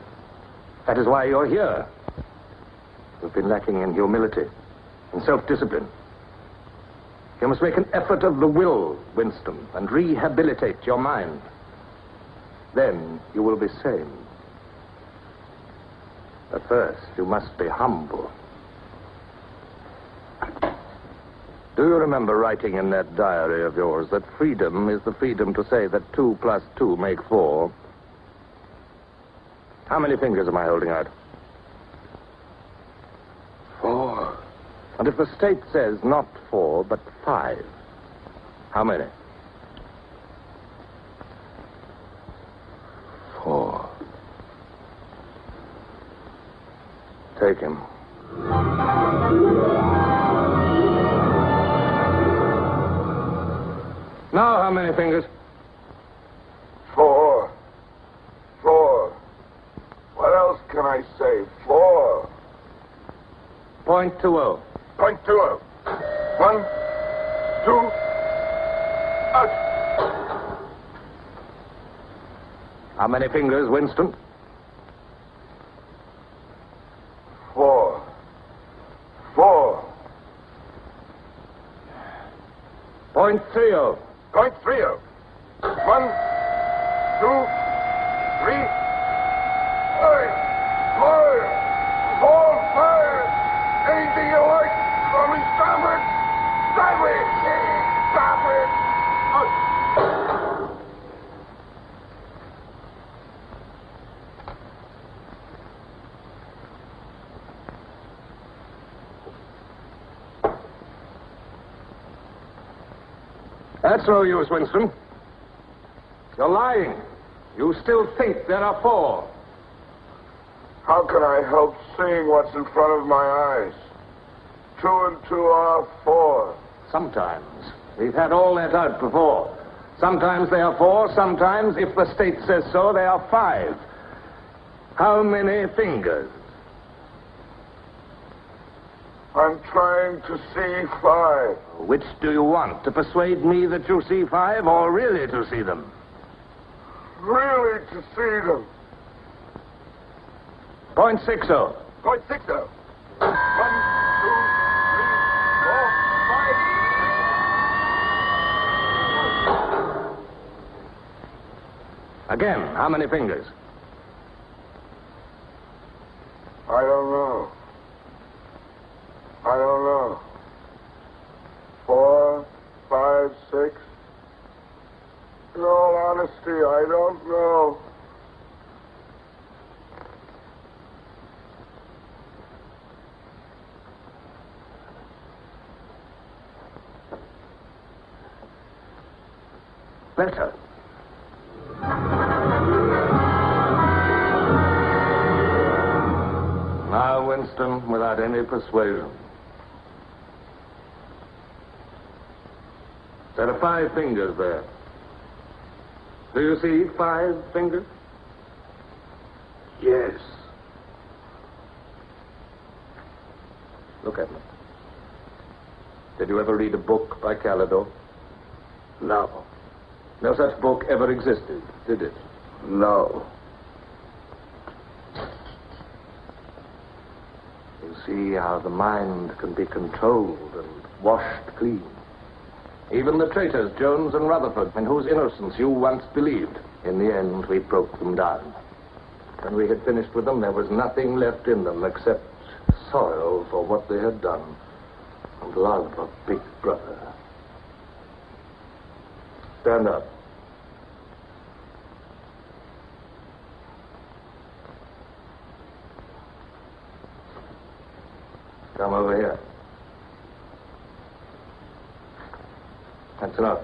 That is why you're here. You've been lacking in humility, in self-discipline. You must make an effort of the will, Winston, and rehabilitate your mind. Then you will be sane. But first, you must be humble. Do you remember writing in that diary of yours that freedom is the freedom to say that 2 plus 2 make 4? How many fingers am I holding out? 4. And if the state says not 4, but 5, how many? 4. Take him. Now, how many fingers? 4. 4. What else can I say? 4. .20. .20. 1, 2, out. How many fingers, Winston? 4. 4. .30. .30. 1, 2, 3. Fire! Fire! Hold fire! Anything you like! From me starboard! Starboard! Starboard! Out! That's no use, Winston. You're lying. You still think there are 4. How can I help seeing what's in front of my eyes? 2 and 2 are 4. Sometimes. We've had all that out before. Sometimes they are 4, sometimes, if the state says so, they are 5. How many fingers? I'm trying to see 5. Which do you want? To persuade me that you see 5 or really to see them? Really to see them. .60. .60. 1, 2, 3, 4, 5. Again, how many fingers? I don't know. I don't know. 4, 5, 6. In all honesty, I don't know. Better. Now, Winston, without any persuasion. There are 5 fingers there. Do you see 5 fingers? Yes. Look at me. Did you ever read a book by Calidore? No. No such book ever existed, did it? No. You see how the mind can be controlled and washed clean. Even the traitors, Jones and Rutherford, in whose innocence you once believed, in the end we broke them down. When we had finished with them, there was nothing left in them except sorrow for what they had done and love of Big Brother. Stand up. Come over here. That's enough.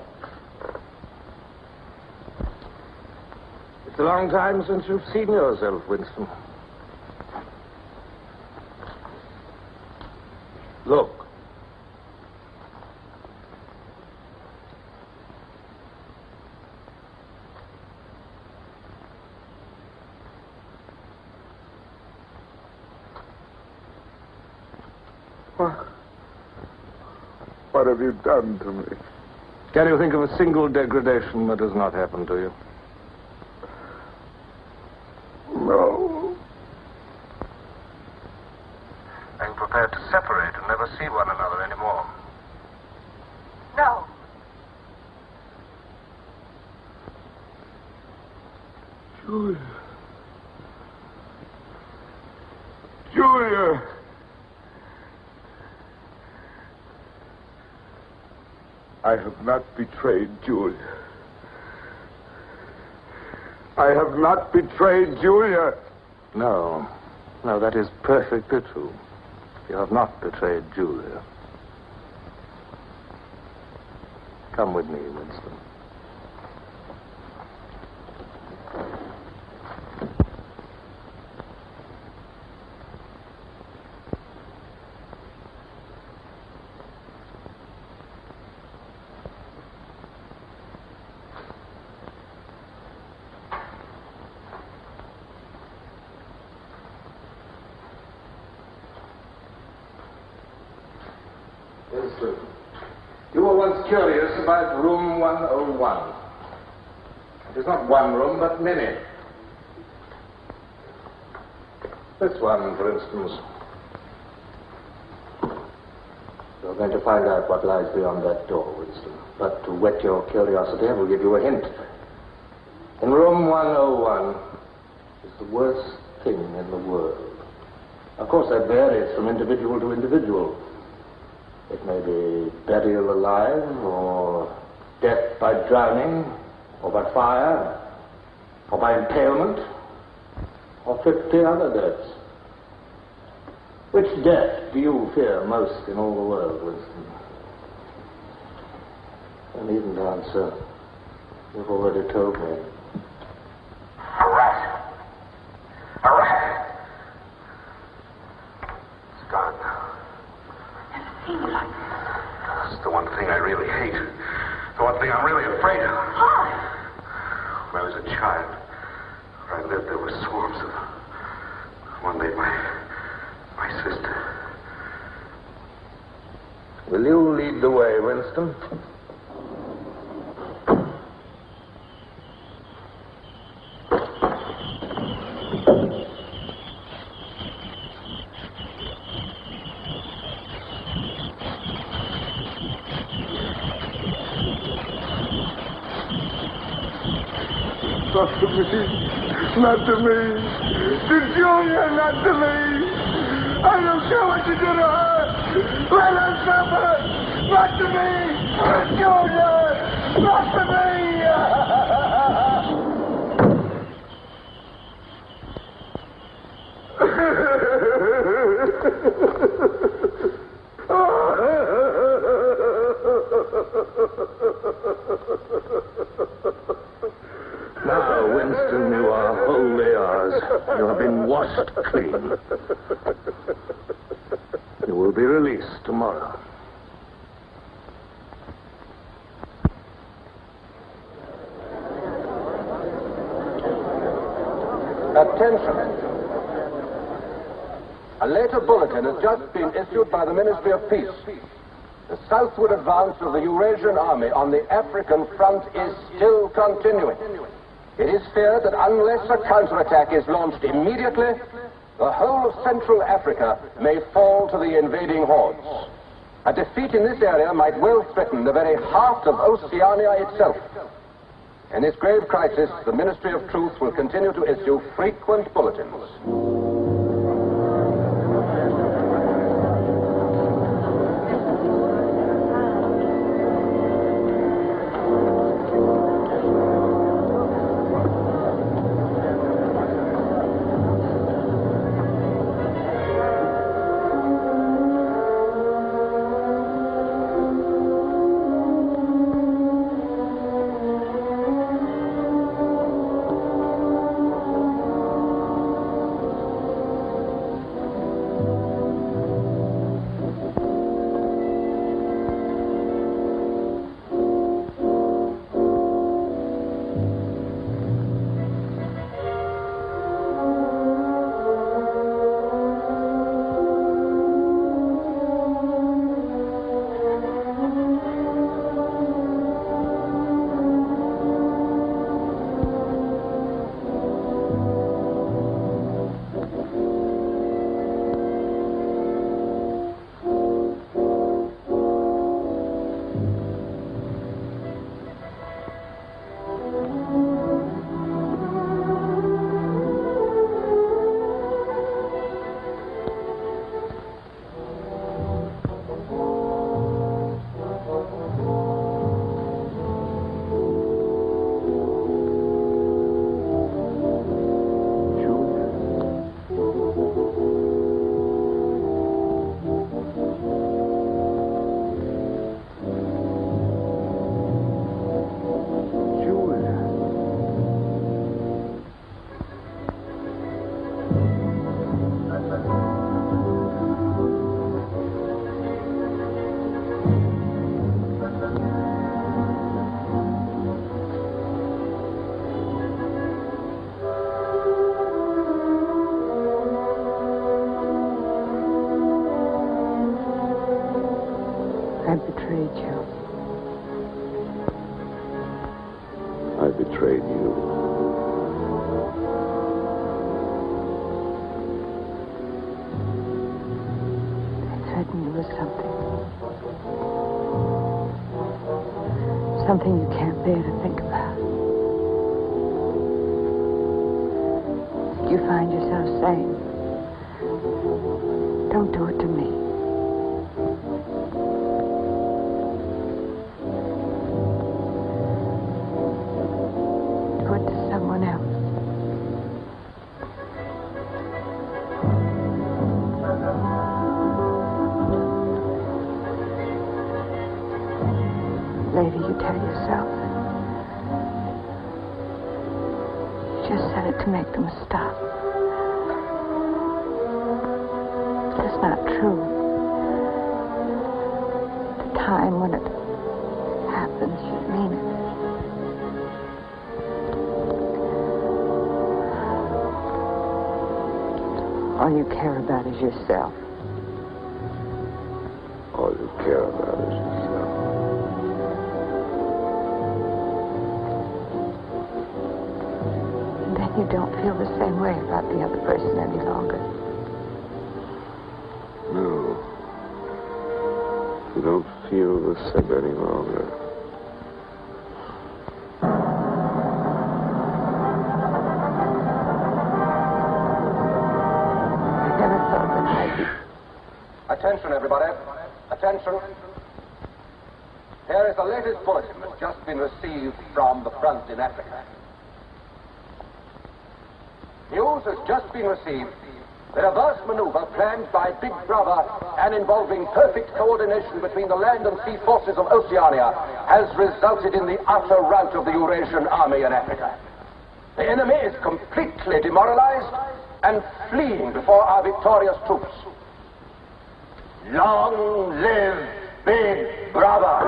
It's a long time since you've seen yourself, Winston. Look. What have you done to me? Can you think of a single degradation that has not happened to you? No. Are you prepared to separate and never see one another anymore? No. Julia. Julia. I have not betrayed Julia. I have not betrayed Julia. No. No, that is perfectly true. You have not betrayed Julia. Come with me, Winston. Winston, you were once curious about room 101. It is not one room, but many. This one, for instance. You're going to find out what lies beyond that door, Winston. But to whet your curiosity, I will give you a hint. In room 101 is the worst thing in the world. Of course, that varies from individual to individual. It may be burial alive, or death by drowning, or by fire, or by impalement, or 50 other deaths. Which death do you fear most in all the world, Winston? I needn't answer. You've already told me. A rat. A rat. It's gone now. It's the one thing I really hate. The one thing I'm really afraid of. When I was a child, where I lived, there were swarms of them. One day, my sister. Will you lead the way, Winston? Not to me. Not to me. To Julia, not to me. I don't care what you do to her. Let her suffer. Not to me. Julia, not to me. Now, Winston, you are wholly ours. You have been washed clean. You will be released tomorrow. Attention. A later bulletin has just been issued by the Ministry of Peace. The southward advance of the Eurasian army on the African front is still continuing. It is feared that unless a counterattack is launched immediately, the whole of Central Africa may fall to the invading hordes. A defeat in this area might well threaten the very heart of Oceania itself. In this grave crisis, the Ministry of Truth will continue to issue frequent bulletins. betrayed you. I betrayed you. They threatened you with something. Something you can't bear to think about. You find yourself saying, don't do it to me. Do it to someone else. Later you tell yourself, you just said it to make them stop. It's not true. The time when it happens, you mean it. All you care about is yourself. All you care about is yourself. And then you don't feel the same way about the other person any longer. No. You don't feel the same any longer. I never thought that I'd be... Attention, everybody. Attention. Here is the latest bulletin that's just been received from the front in Africa. News has just been received. The reverse maneuver planned by Big Brother and involving perfect coordination between the land and sea forces of Oceania has resulted in the utter rout of the Eurasian army in Africa. The enemy is completely demoralized and fleeing before our victorious troops. Long live Big Brother!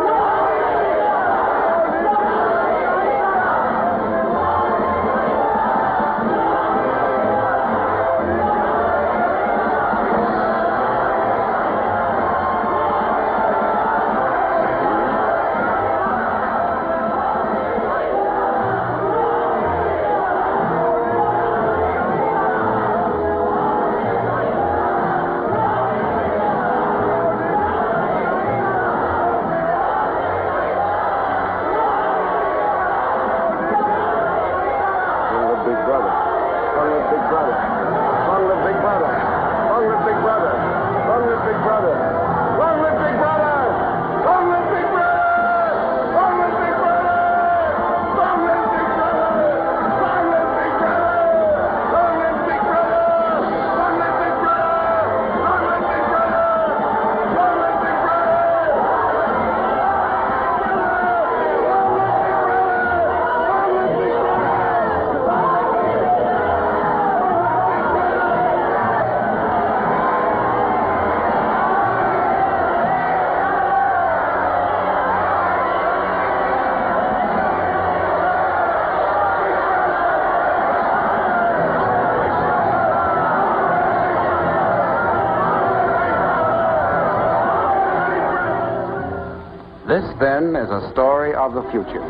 This, then, is a story of the future.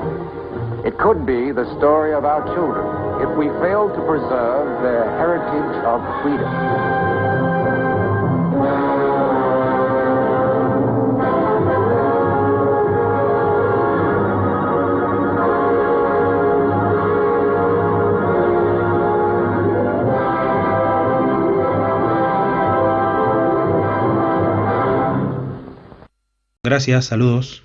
It could be the story of our children if we fail to preserve their heritage of freedom. Gracias, saludos.